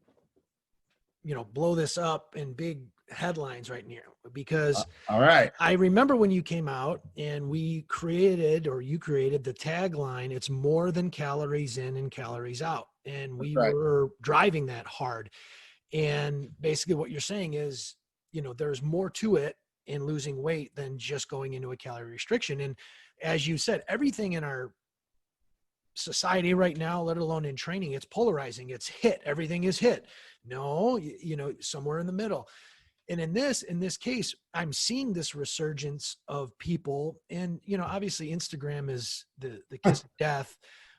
Speaker 1: blow this up in big headlines right now, because
Speaker 2: all right.
Speaker 1: I remember when you came out and you created the tagline, it's more than calories in and calories out. And we were driving that hard. And basically what you're saying is, there's more to it in losing weight than just going into a calorie restriction. And as you said, everything in our society right now, let alone in training, it's polarizing. It's hit. Everything is hit. No, somewhere in the middle. And in this case, I'm seeing this resurgence of people, and, you know, obviously Instagram is the kiss of death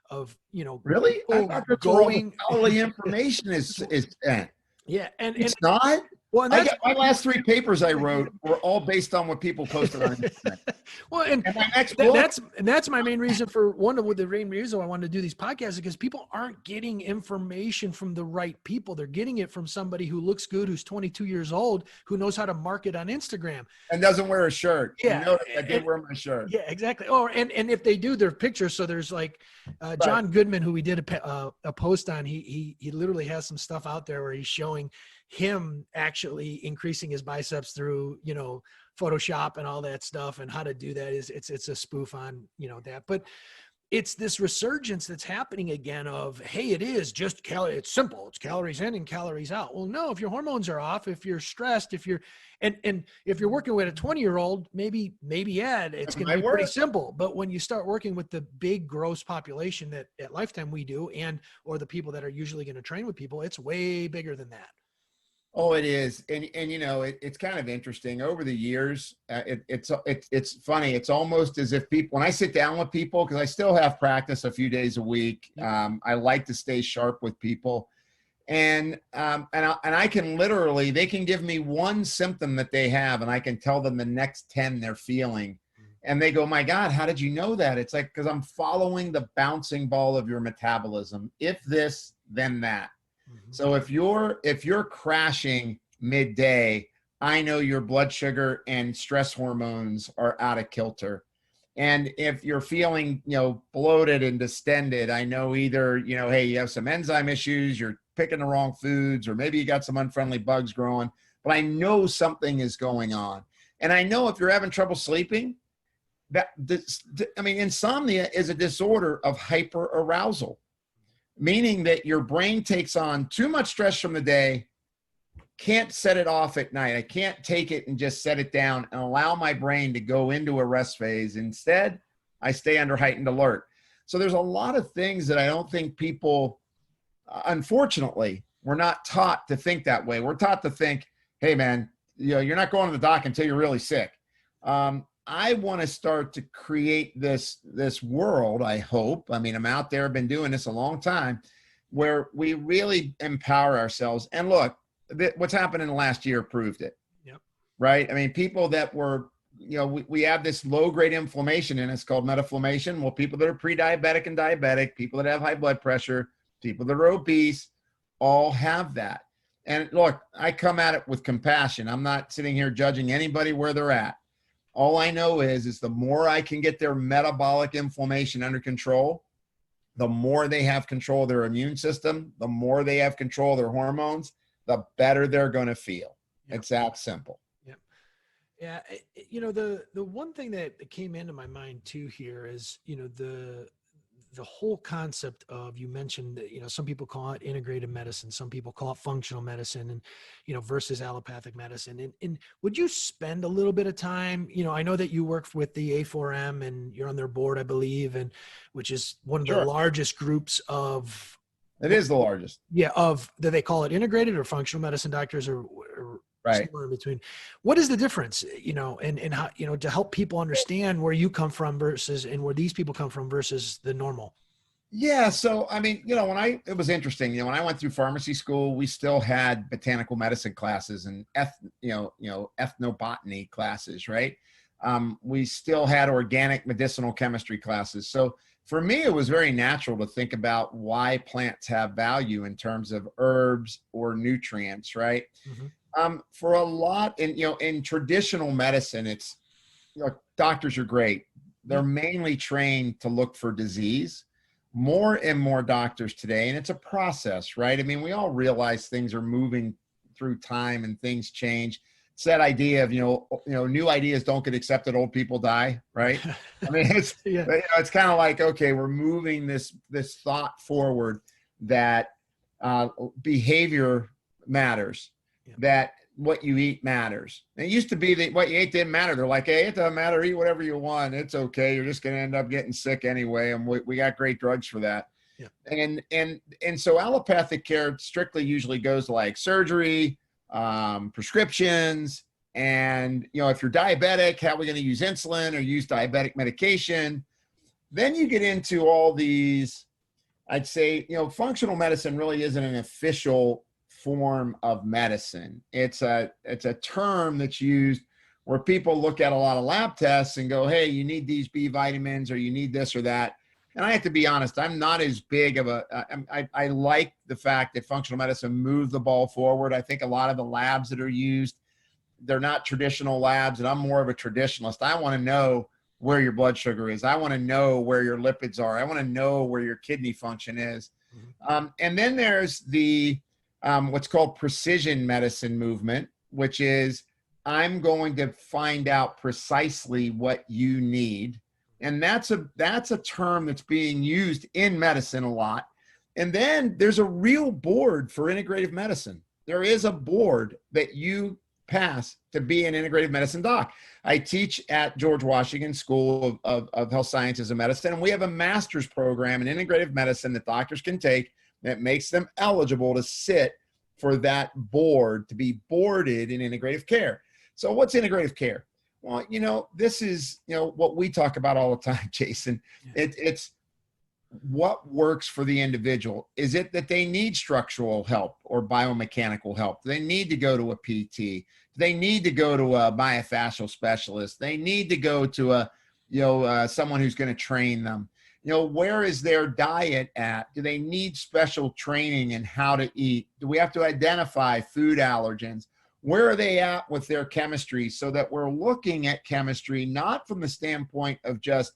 Speaker 1: of, you know,
Speaker 2: Really? I
Speaker 1: people
Speaker 2: thought that's where all the
Speaker 1: going.
Speaker 2: scholarly information is spent.
Speaker 1: Yeah. And
Speaker 2: It's not.
Speaker 1: well, and
Speaker 2: I
Speaker 1: that's
Speaker 2: get my last 3 papers I wrote were all based on what people posted on Instagram.
Speaker 1: well, and
Speaker 2: And my next book,
Speaker 1: that's my main reason for the main reason I wanted to do these podcasts, because people aren't getting information from the right people. They're getting it from somebody who looks good, who's 22 years old, who knows how to market on Instagram
Speaker 2: and doesn't wear a shirt.
Speaker 1: Yeah,
Speaker 2: You know, I did wear my shirt.
Speaker 1: yeah, exactly. Oh, and if they do, their pictures. So there's like John Goodman, who we did a post on. He literally has some stuff out there where he's showing him actually increasing his biceps through, you know, Photoshop and all that stuff, and how to do that is it's a spoof on, you know, that. But it's this resurgence that's happening again of, hey, it is just it's simple. It's calories in and calories out. Well, no, if your hormones are off, if you're stressed, if you're, and if you're working with a 20-year-old, maybe, yeah, it's going to be pretty simple. But when you start working with the big gross population that at Lifetime we do, or the people that are usually going to train with people, it's way bigger than that.
Speaker 2: Oh, it is. And you know, it's kind of interesting over the years. It's funny. It's almost as if people, when I sit down with people, because I still have practice a few days a week, I like to stay sharp with people. And I can literally, they can give me one symptom that they have, and I can tell them the next 10 they're feeling. And they go, my God, how did you know that? It's like, because I'm following the bouncing ball of your metabolism. If this, then that. So if you're crashing midday, I know your blood sugar and stress hormones are out of kilter. And if you're feeling, you know, bloated and distended, I know either, you know, hey, you have some enzyme issues, you're picking the wrong foods, or maybe you got some unfriendly bugs growing, but I know something is going on. And I know if you're having trouble sleeping, insomnia is a disorder of hyperarousal. Meaning that your brain takes on too much stress from the day, can't set it off at night. I can't take it and just set it down and allow my brain to go into a rest phase. Instead, I stay under heightened alert. So there's a lot of things that I don't think people, unfortunately, we're not taught to think that way. We're taught to think, hey man, you know, you're not going to the doc until you're really sick. I want to start to create this world, I hope. I mean, I'm out there, I've been doing this a long time, where we really empower ourselves. And look, what's happened in the last year proved it.
Speaker 1: Yep.
Speaker 2: Right? I mean, people that were, you know, we have this low-grade inflammation, and it's called metaflammation. Well, people that are pre-diabetic and diabetic, people that have high blood pressure, people that are obese, all have that. And look, I come at it with compassion. I'm not sitting here judging anybody where they're at. All I know is the more I can get their metabolic inflammation under control, the more they have control of their immune system, the more they have control of their hormones, the better they're going to feel. Yep. It's that simple.
Speaker 1: Yep. Yeah. You know, the one thing that came into my mind too here is, you know, the whole concept of, you mentioned that, you know, some people call it integrative medicine, some people call it functional medicine, and, you know, versus allopathic medicine. And would you spend a little bit of time, you know, I know that you work with the A4M and you're on their board, I believe, and which is one of the largest groups of.
Speaker 2: It is the largest.
Speaker 1: Yeah. Do they call it integrated or functional medicine doctors, or
Speaker 2: right,
Speaker 1: somewhere in between? What is the difference, you know, and how, you know, to help people understand where you come from versus, and where these people come from versus the normal?
Speaker 2: Yeah. So, I mean, you know, it was interesting, you know, when I went through pharmacy school, we still had botanical medicine classes and ethnobotany classes, right? We still had organic medicinal chemistry classes. So for me, it was very natural to think about why plants have value in terms of herbs or nutrients, right? Mm-hmm. For a lot, in traditional medicine, it's, you know, doctors are great. They're mainly trained to look for disease. More and more doctors today, and it's a process, right? I mean, we all realize things are moving through time and things change. It's that idea of, you know, new ideas don't get accepted, old people die, right? I mean, it's, yeah. You know, it's kind of like, okay, we're moving this thought forward that behavior matters, yeah, that what you eat matters. It used to be that what you ate didn't matter. They're like, hey, it doesn't matter. Eat whatever you want. It's okay. You're just going to end up getting sick anyway. And we got great drugs for that. Yeah. And so allopathic care strictly usually goes like surgery, prescriptions. And, if you're diabetic, how are we going to use insulin or use diabetic medication? Then you get into all these, I'd say, functional medicine really isn't an official form of medicine. It's a term that's used where people look at a lot of lab tests and go, hey, you need these B vitamins or you need this or that. And I have to be honest, I'm not as big of I like the fact that functional medicine moved the ball forward. I think a lot of the labs that are used, they're not traditional labs, and I'm more of a traditionalist. I want to know where your blood sugar is. I want to know where your lipids are. I want to know where your kidney function is. And then there's the what's called precision medicine movement, which is I'm going to find out precisely what you need. And that's a term that's being used in medicine a lot. And then there's a real board for integrative medicine. There is a board that you pass to be an integrative medicine doc. I teach at George Washington School of Health Sciences and Medicine, and we have a master's program in integrative medicine that doctors can take that makes them eligible to sit for that board, to be boarded in integrative care. So what's integrative care? Well, this is, what we talk about all the time, Jason. It's what works for the individual. Is it that they need structural help or biomechanical help? Do they need to go to a PT? Do they need to go to a myofascial specialist? They need to go to someone who's going to train them. Where is their diet at? Do they need special training in how to eat? Do we have to identify food allergens? Where are they at with their chemistry, so that we're looking at chemistry not from the standpoint of just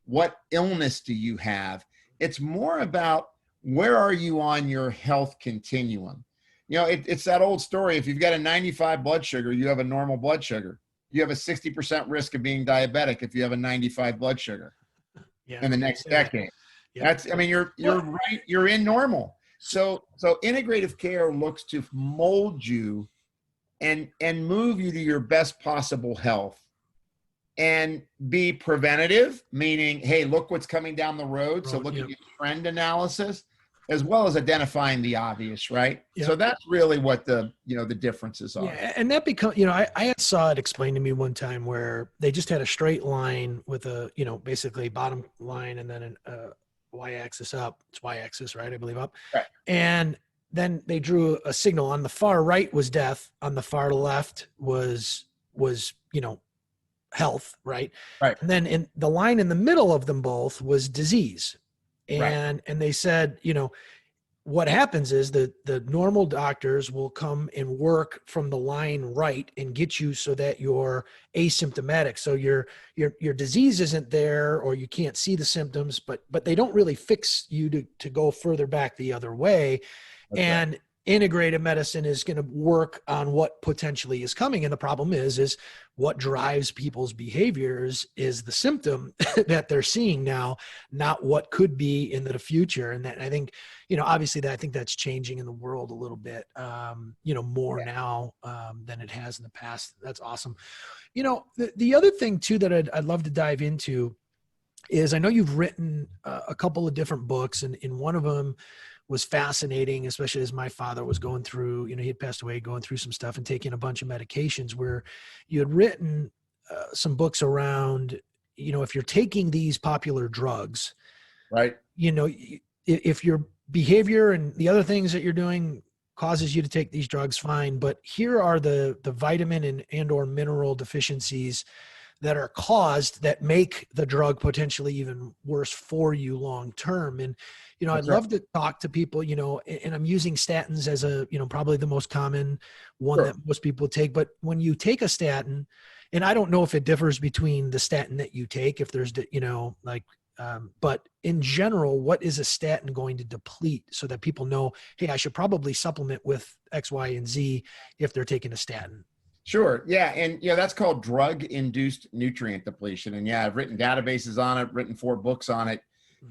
Speaker 2: what illness do you have? It's more about where are you on your health continuum? It's that old story. If you've got a 95 blood sugar, you have a normal blood sugar. You have a 60% risk of being diabetic if you have a 95 blood sugar in the next decade.
Speaker 1: Yeah.
Speaker 2: You're right. You're in normal. So integrative care looks to mold you and move you to your best possible health, and be preventative, meaning, hey, look what's coming down the road. So look at your trend analysis, as well as identifying the obvious, right? Yep. So that's really what the differences are.
Speaker 1: Yeah, and that becomes, I saw it explained to me one time where they just had a straight line with a, basically bottom line and then a y-axis up. It's y-axis, right? I believe up.
Speaker 2: Right.
Speaker 1: And then they drew a signal. On the far right was death. On the far left was health, right?
Speaker 2: Right.
Speaker 1: And then in the line in the middle of them both was disease. And
Speaker 2: right.
Speaker 1: And they said, what happens is that the normal doctors will come and work from the line right and get you so that you're asymptomatic. So your disease isn't there, or you can't see the symptoms, but they don't really fix you to go further back the other way. Okay. And integrative medicine is going to work on what potentially is coming. And the problem is what drives people's behaviors is the symptom that they're seeing now, not what could be in the future. And that, I think, obviously I think that's changing in the world a little bit, more now than it has in the past. That's awesome. The other thing too, that I'd love to dive into is, I know you've written a couple of different books, and in one of them was fascinating, especially as my father was going through, he had passed away, going through some stuff and taking a bunch of medications, where you had written some books around, if you're taking these popular drugs,
Speaker 2: right?
Speaker 1: If your behavior and the other things that you're doing causes you to take these drugs, fine. But here are the vitamin and or mineral deficiencies that are caused that make the drug potentially even worse for you long-term. And, I'd love to talk to people, and I'm using statins as a, probably the most common one that most people take. But when you take a statin, and I don't know if it differs between the statin that you take, if there's, but in general, what is a statin going to deplete, so that people know, hey, I should probably supplement with X, Y, and Z if they're taking a statin?
Speaker 2: Sure. Yeah. And, that's called drug-induced nutrient depletion. And I've written databases on it, written 4 books on it.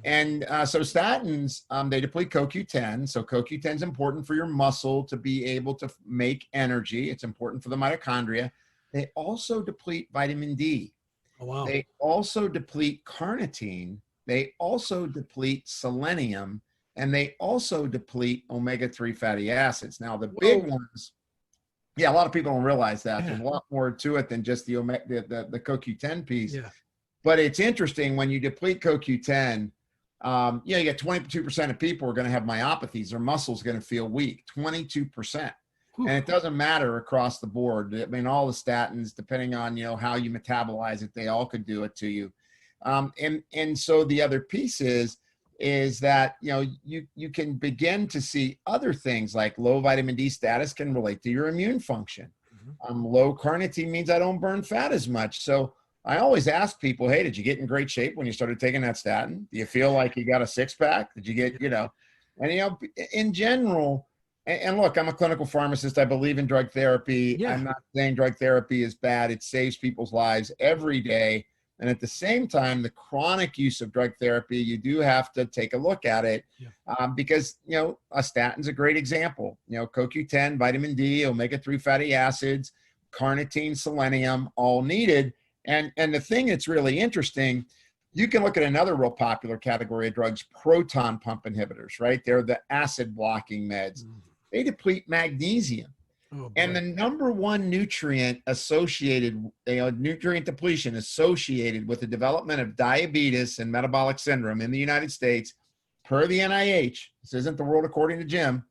Speaker 2: And so statins, they deplete CoQ10. So CoQ10 is important for your muscle to be able to make energy. It's important for the mitochondria. They also deplete vitamin D.
Speaker 1: Oh, wow.
Speaker 2: They also deplete carnitine. They also deplete selenium. And they also deplete omega-3 fatty acids. Now, the big ones Yeah, a lot of people don't realize that.
Speaker 1: Yeah.
Speaker 2: There's a lot more to it than just the CoQ10 piece.
Speaker 1: Yeah.
Speaker 2: But it's interesting when you deplete CoQ10, you get 22% of people are going to have myopathies. Their muscles are going to feel weak, 22%.
Speaker 1: Whew.
Speaker 2: And it doesn't matter across the board. I mean, all the statins, depending on, how you metabolize it, they all could do it to you. And so the other piece is that, you can begin to see other things like low vitamin D status can relate to your immune function. Low carnitine means I don't burn fat as much. So I always ask people, hey, did you get in great shape when you started taking that statin? Do you feel like you got a six pack? Did you get, and, in general, and look, I'm a clinical pharmacist. I believe in drug therapy.
Speaker 1: Yeah.
Speaker 2: I'm not saying drug therapy is bad. It saves people's lives every day. And at the same time, the chronic use of drug therapy, you do have to take a look at it because, a statin's a great example. CoQ10, vitamin D, omega-3 fatty acids, carnitine, selenium, all needed. And the thing that's really interesting, you can look at another real popular category of drugs, proton pump inhibitors, right? They're the acid blocking meds. They deplete magnesium. And the number one nutrient associated, nutrient depletion associated with the development of diabetes and metabolic syndrome in the United States, per the NIH, this isn't the world according to Jim,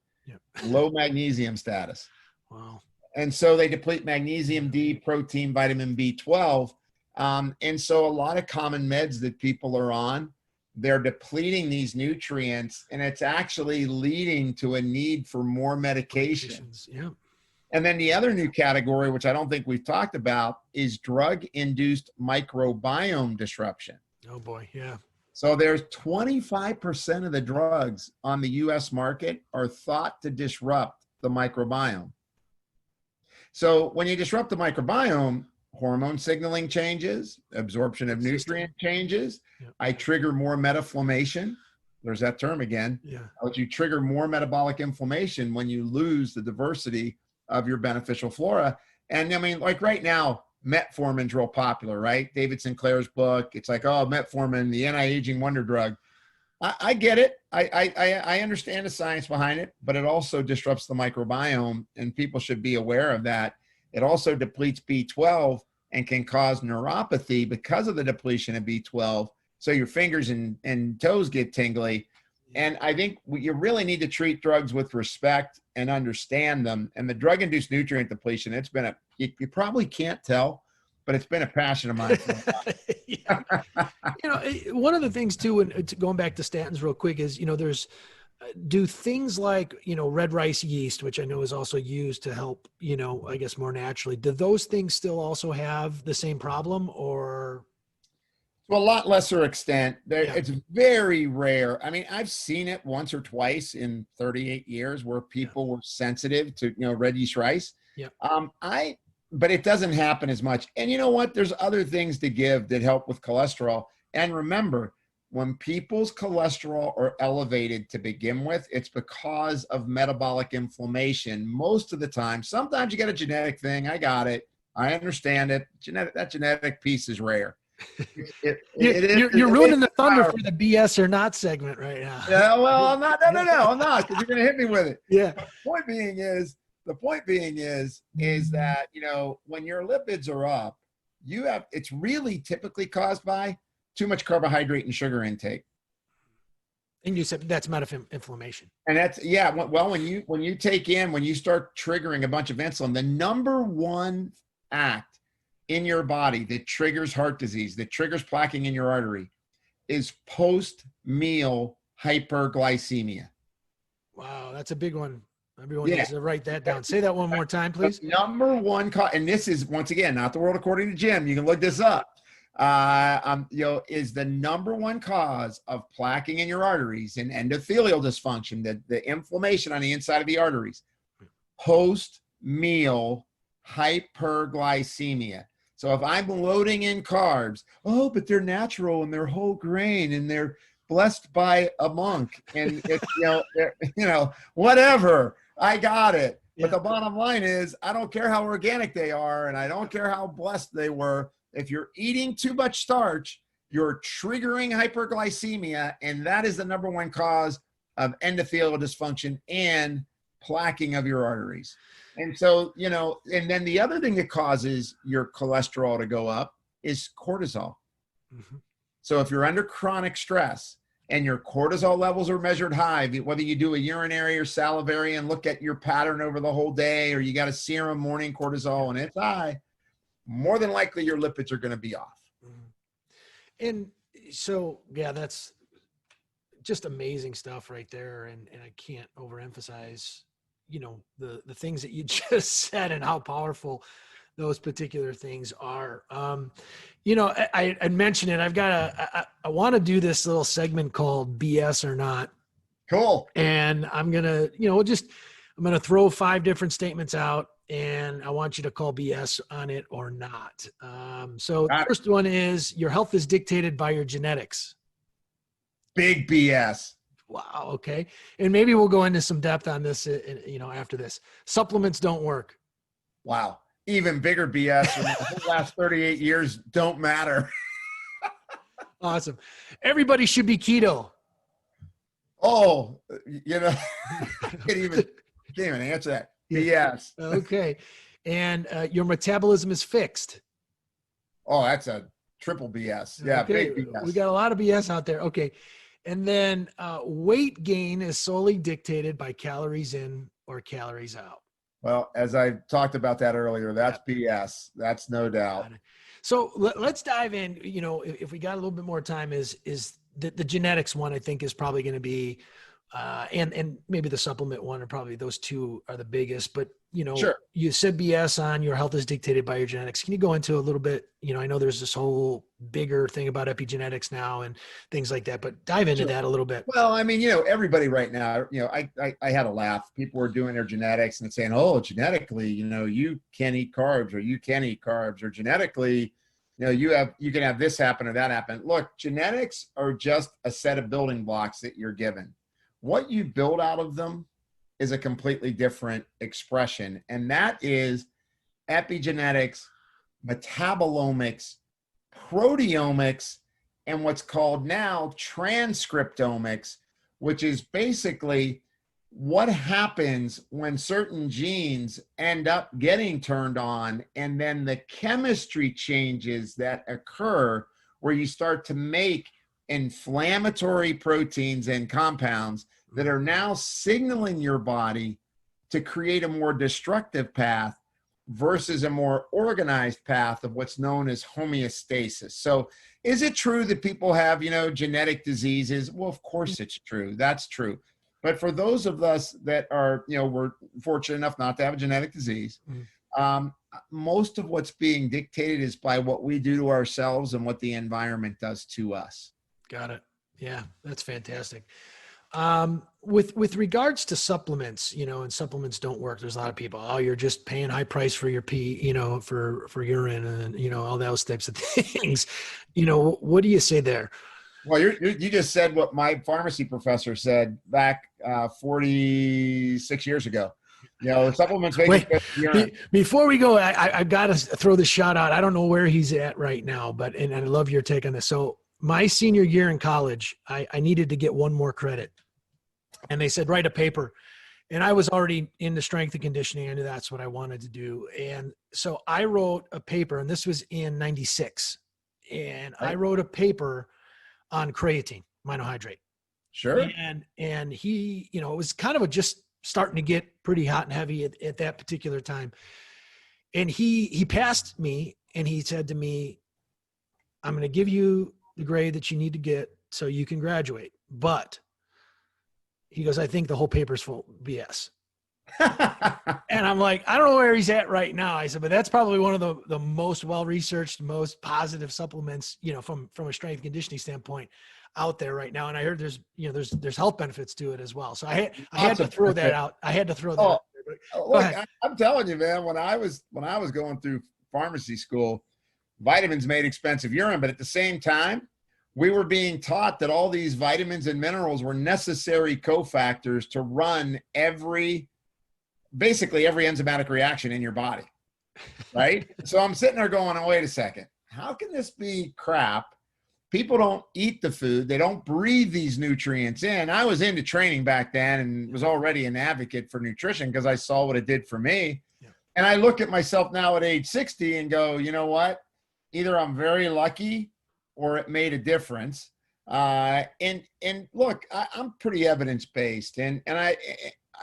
Speaker 2: low magnesium status.
Speaker 1: Wow.
Speaker 2: And so they deplete magnesium, D, protein, vitamin B12. And so a lot of common meds that people are on, they're depleting these nutrients, and it's actually leading to a need for more medication.
Speaker 1: Yeah.
Speaker 2: And then the other new category, which I don't think we've talked about, is drug-induced microbiome disruption.
Speaker 1: Oh boy, yeah.
Speaker 2: So there's 25% of the drugs on the US market are thought to disrupt the microbiome. So when you disrupt the microbiome, hormone signaling changes, absorption of nutrient changes. I trigger more metaflammation. There's that term again. But you trigger more metabolic inflammation when you lose the diversity of your beneficial flora. And I mean, like right now, metformin's real popular, right? David Sinclair's book. It's like, oh, metformin, the anti-aging wonder drug. I get it. I understand the science behind it, but it also disrupts the microbiome, and people should be aware of that. It also depletes B12 and can cause neuropathy because of the depletion of B12. So your fingers and toes get tingly. And I think you really need to treat drugs with respect and understand them. And the drug-induced nutrient depletion, it's been you probably can't tell, but it's been a passion of mine.
Speaker 1: One of the things too, and going back to statins real quick, is, there's, do things like, red rice yeast, which I know is also used to help, I guess more naturally, do those things still also have the same problem, or?
Speaker 2: To a lot lesser extent. It's very rare. I mean, I've seen it once or twice in 38 years where people were sensitive to, red yeast rice. But it doesn't happen as much. And you know what? There's other things to give that help with cholesterol. And remember, when people's cholesterol are elevated to begin with, it's because of metabolic inflammation most of the time. Sometimes you get a genetic thing. I got it. I understand it. That genetic piece is rare.
Speaker 1: You're ruining the thunder for the BS or not segment right now.
Speaker 2: Yeah, well, I'm not. No, I'm not, because you're going to hit me with it.
Speaker 1: Yeah.
Speaker 2: But the point being is that, when your lipids are up, it's really typically caused by too much carbohydrate and sugar intake.
Speaker 1: And you said that's inflammation.
Speaker 2: And that's, well, when you start triggering a bunch of insulin, the number one act in your body that triggers heart disease, that triggers plaquing in your artery, is post-meal hyperglycemia.
Speaker 1: Wow, that's a big one. Everyone needs to write that down. Say that one more time, please.
Speaker 2: The number one cause, and this is, once again, not the world according to Jim. You can look this up. Is the number one cause of plaquing in your arteries and endothelial dysfunction, the inflammation on the inside of the arteries, post-meal hyperglycemia. So if I'm loading in carbs, but they're natural and they're whole grain and they're blessed by a monk and it's, whatever, I got it. But the bottom line is, I don't care how organic they are and I don't care how blessed they were. If you're eating too much starch, you're triggering hyperglycemia, and that is the number one cause of endothelial dysfunction and plaquing of your arteries. And so, you know, and then the other thing that causes your cholesterol to go up is cortisol.
Speaker 1: Mm-hmm.
Speaker 2: So if you're under chronic stress and your cortisol levels are measured high, whether you do a urinary or salivary and look at your pattern over the whole day, or you got a serum morning cortisol and it's high, more than likely your lipids are going to be off.
Speaker 1: Mm-hmm. And so, yeah, that's just amazing stuff right there. And I can't overemphasize, you know, the things that you just said and how powerful those particular things are. You know, I mentioned it. I want to do this little segment called BS or Not.
Speaker 2: Cool.
Speaker 1: And I'm going to, you know, I'm going to throw 5 different statements out and I want you to call BS on it or not. So the first one is your health is dictated by your genetics.
Speaker 2: Big BS.
Speaker 1: Wow. Okay. And maybe we'll go into some depth on this, you know, after this. Supplements don't work.
Speaker 2: Wow. Even bigger BS. The last 38 years don't matter.
Speaker 1: Awesome. Everybody should be keto.
Speaker 2: Oh, you know, can't even answer that. BS.
Speaker 1: Okay. And your metabolism is fixed.
Speaker 2: Oh, that's a triple BS. Yeah.
Speaker 1: Okay.
Speaker 2: Big BS.
Speaker 1: We got a lot of BS out there. Okay. And then weight gain is solely dictated by calories in or calories out.
Speaker 2: Well, as I talked about that earlier, that's BS. That's no doubt.
Speaker 1: So let's dive in. You know, if we got a little bit more time, is the genetics one, I think, is probably going to be, and maybe the supplement one, are probably those two are the biggest. But, you know,
Speaker 2: sure.
Speaker 1: You said BS on your health is dictated by your genetics. Can you go into a little bit? You know, I know there's this whole bigger thing about epigenetics now and things like that, but dive into that a little bit.
Speaker 2: Well, I mean, you know, everybody right now, you know, I had a laugh. People were doing their genetics and saying, oh, genetically, you know, you can't eat carbs, or you can eat carbs, or genetically, you know, you can have this happen or that happen. Look, genetics are just a set of building blocks that you're given. What you build out of them is a completely different expression. And that is epigenetics, metabolomics, proteomics, and what's called now transcriptomics, which is basically what happens when certain genes end up getting turned on, and then the chemistry changes that occur where you start to make inflammatory proteins and compounds that are now signaling your body to create a more destructive path versus a more organized path of what's known as homeostasis. So is it true that people have, you know, genetic diseases? Well, of course it's true. That's true. But for those of us that are, you know, we're fortunate enough not to have a genetic disease, most of what's being dictated is by what we do to ourselves and what the environment does to us.
Speaker 1: Got it. Yeah, that's fantastic. With regards to supplements, you know, and supplements don't work. There's a lot of people, oh, you're just paying high price for your pee, you know, for urine and, you know, all those types of things. You know, what do you say there?
Speaker 2: Well, you just said what my pharmacy professor said back 46 years ago. You know, supplements make urine.
Speaker 1: Before we go, I got to throw the shot out. I don't know where he's at right now, but, and I love your take on this. So my senior year in college, I needed to get one more credit. And they said, write a paper. And I was already into strength and conditioning. I knew that's what I wanted to do. And so I wrote a paper, and this was in 96. And I wrote a paper on creatine, monohydrate.
Speaker 2: Sure.
Speaker 1: And he, you know, it was kind of just starting to get pretty hot and heavy at that particular time. And he passed me and he said to me, I'm going to give you the grade that you need to get so you can graduate. But he goes, I think the whole paper's full of BS. And I'm like, I don't know where he's at right now. I said, but that's probably one of the most well-researched, most positive supplements, you know, from a strength conditioning standpoint out there right now. And I heard there's health benefits to it as well. So I had to throw that out. I had to throw that out there.
Speaker 2: Look, I'm telling you, man, when I was going through pharmacy school, vitamins made expensive urine, but at the same time, we were being taught that all these vitamins and minerals were necessary cofactors to run basically every enzymatic reaction in your body, right? So I'm sitting there going, oh, wait a second. How can this be crap people don't eat the food. They don't breathe these nutrients in. I was into training back then and was already an advocate for nutrition because I saw what it did for me. Yeah. And I look at myself now at age 60 and go, you know what? Either I'm very lucky or it made a difference. And look, I'm pretty evidence-based, and I'd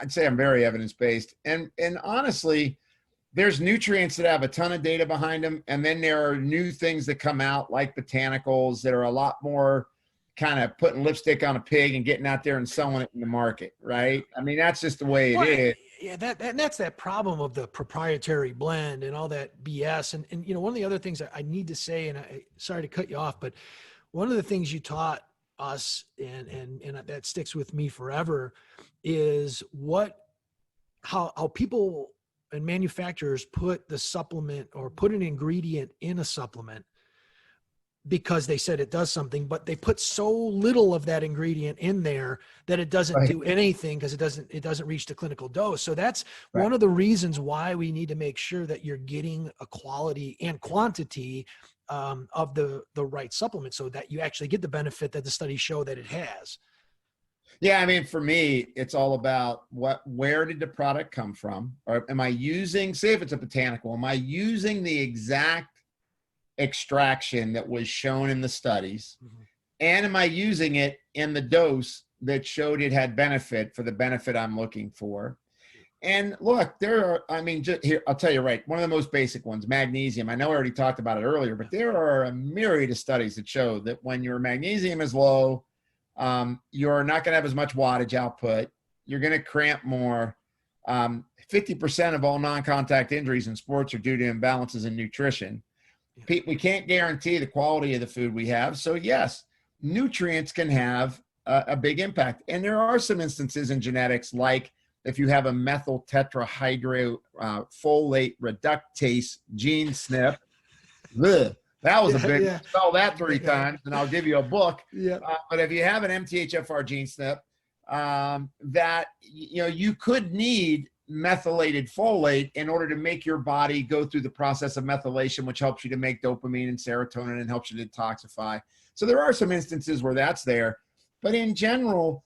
Speaker 2: say I'm very evidence-based. And honestly, there's nutrients that have a ton of data behind them. And then there are new things that come out like botanicals that are a lot more kind of putting lipstick on a pig and getting out there and selling it in the market. Right. I mean, that's just the way it is.
Speaker 1: Yeah. That's that problem of the proprietary blend and all that BS. And you know, one of the other things I need to say, and sorry to cut you off, but one of the things you taught us and that sticks with me forever is how people and manufacturers put the supplement or put an ingredient in a supplement because they said it does something, but they put so little of that ingredient in there that it doesn't do anything because it doesn't reach the clinical dose. So that's one of the reasons why we need to make sure that you're getting a quality and quantity of the right supplement so that you actually get the benefit that the studies show that it has.
Speaker 2: Yeah, I mean, for me, it's all about where did the product come from? Or am I using, say if it's a botanical, am I using the exact extraction that was shown in the studies? Mm-hmm. And am I using it in the dose that showed it had benefit for the benefit I'm looking for? And look, just here, I'll tell you right, one of the most basic ones, magnesium. I know I already talked about it earlier, but there are a myriad of studies that show that when your magnesium is low, you're not going to have as much wattage output. You're going to cramp more. 50% of all non-contact injuries in sports are due to imbalances in nutrition. We can't guarantee the quality of the food we have. So yes, nutrients can have a big impact. And there are some instances in genetics, like if you have a methyl tetrahydrofolate reductase gene SNP, that was a big, spell that 3 times and I'll give you a book. But if you have an MTHFR gene SNP, that, you know, you could need methylated folate in order to make your body go through the process of methylation, which helps you to make dopamine and serotonin and helps you to detoxify. So there are some instances where that's there, but in general,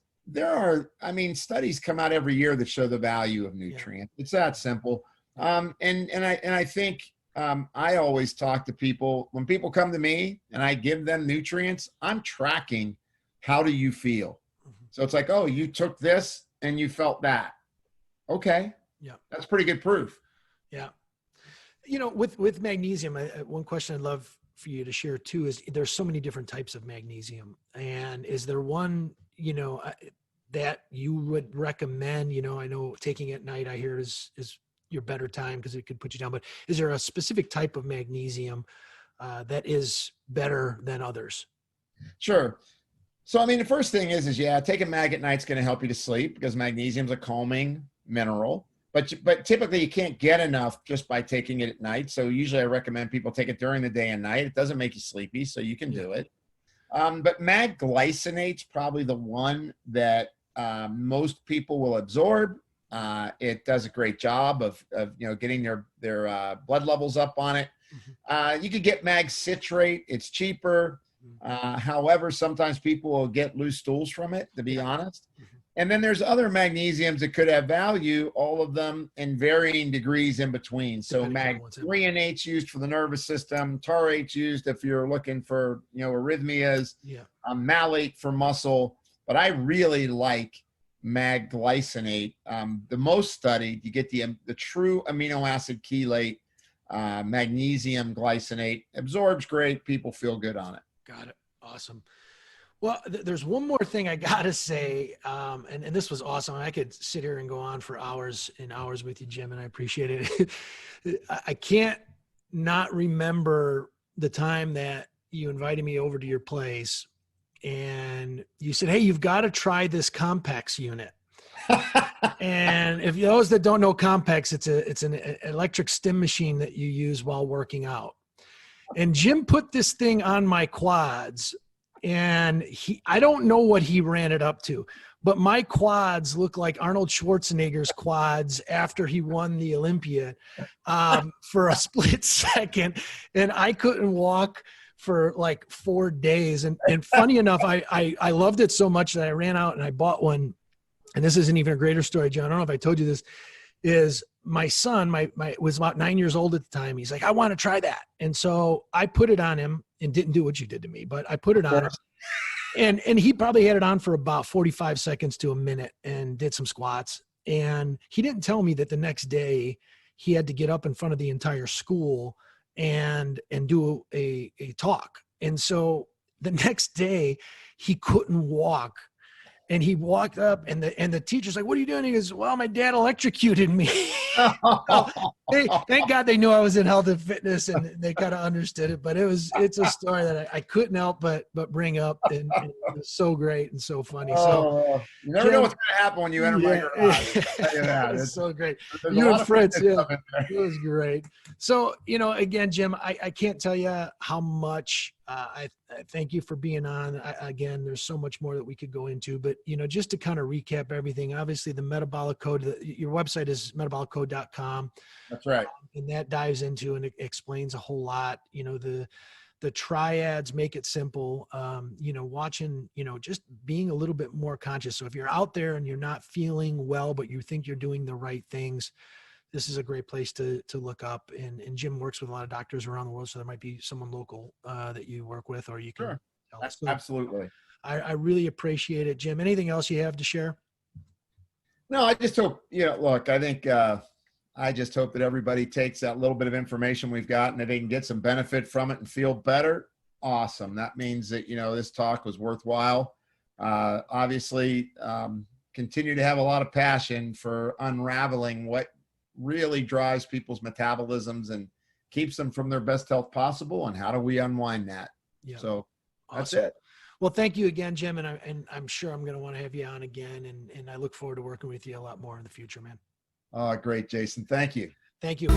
Speaker 2: studies come out every year that show the value of nutrients. It's that simple. And I think I always talk to people, when people come to me and I give them nutrients, I'm tracking, how do you feel? So it's like, oh, you took this and you felt that. Okay. Yeah. That's pretty good proof.
Speaker 1: Yeah. You know, with magnesium, one question I'd love for you to share too is there's so many different types of magnesium. And is there one, you know, that you would recommend? You know, I know taking at night, I hear is your better time because it could put you down, but is there a specific type of magnesium that is better than others?
Speaker 2: Sure. So, I mean, the first thing is taking mag at night is going to help you to sleep because magnesium is a calming mineral, but typically you can't get enough just by taking it at night. So usually I recommend people take it during the day and night. It doesn't make you sleepy, so you can do it. But mag glycinate's probably the one that most people will absorb. It does a great job of getting their blood levels up on it. You could get mag citrate. It's cheaper. However, sometimes people will get loose stools from it, to be honest. And then there's other magnesiums that could have value, all of them in varying degrees in between. So mag 3-8's used for the nervous system, tar-8's used if you're looking for, arrhythmias, malate for muscle. But I really like mag glycinate. The most studied, you get the true amino acid chelate, magnesium glycinate, absorbs great. People feel good on it.
Speaker 1: Got it. Awesome. Well, there's one more thing I got to say, and this was awesome. I could sit here and go on for hours and hours with you, Jim, and I appreciate it. I can't not remember the time that you invited me over to your place and you said, hey, you've got to try this Compex unit. And if those that don't know Compex, it's an electric stim machine that you use while working out. And Jim put this thing on my quads, and I don't know what he ran it up to, but my quads look like Arnold Schwarzenegger's quads after he won the Olympia for a split second. And I couldn't walk for like 4 days. And funny enough, I loved it so much that I ran out and I bought one. And this isn't even a greater story, John. I don't know if I told you this. Is my son, my was about 9 years old at the time. He's like, I want to try that. And so I put it on him and didn't do what you did to me, but I put it on him. And he probably had it on for about 45 seconds to a minute and did some squats. And he didn't tell me that the next day he had to get up in front of the entire school and do a talk. And so the next day he couldn't walk. And he walked up and the teacher's like, what are you doing? He goes, well, my dad electrocuted me. Thank God they knew I was in health and fitness and they kind of understood it, but it's a story that I couldn't help but bring up, and it was so great and so funny. So
Speaker 2: you never know what's going to happen when you enter my garage.
Speaker 1: It's so great. You and Fritz, it was great. So, again, Jim, I can't tell you how much I thank you for being on. Again, there's so much more that we could go into, but just to kind of recap everything, obviously the metabolic code, your website is metaboliccode.com.
Speaker 2: That's right.
Speaker 1: And that dives into and it explains a whole lot. The triads make it simple. Watching, just being a little bit more conscious. So if you're out there and you're not feeling well, but you think you're doing the right things, this is a great place to look up. And Jim works with a lot of doctors around the world. So there might be someone local that you work with, or you can.
Speaker 2: Sure.
Speaker 1: Tell us. So
Speaker 2: absolutely.
Speaker 1: I really appreciate it, Jim. Anything else you have to share?
Speaker 2: No, I just hope, look, I think, I just hope that everybody takes that little bit of information we've got and that they can get some benefit from it and feel better. Awesome. That means that, this talk was worthwhile. Obviously, continue to have a lot of passion for unraveling what really drives people's metabolisms and keeps them from their best health possible. And how do we unwind that? Yeah. So that's it.
Speaker 1: Well, thank you again, Jim. And I'm sure I'm going to want to have you on again. And I look forward to working with you a lot more in the future, man.
Speaker 2: Great, Jason. Thank you.
Speaker 1: Thank you.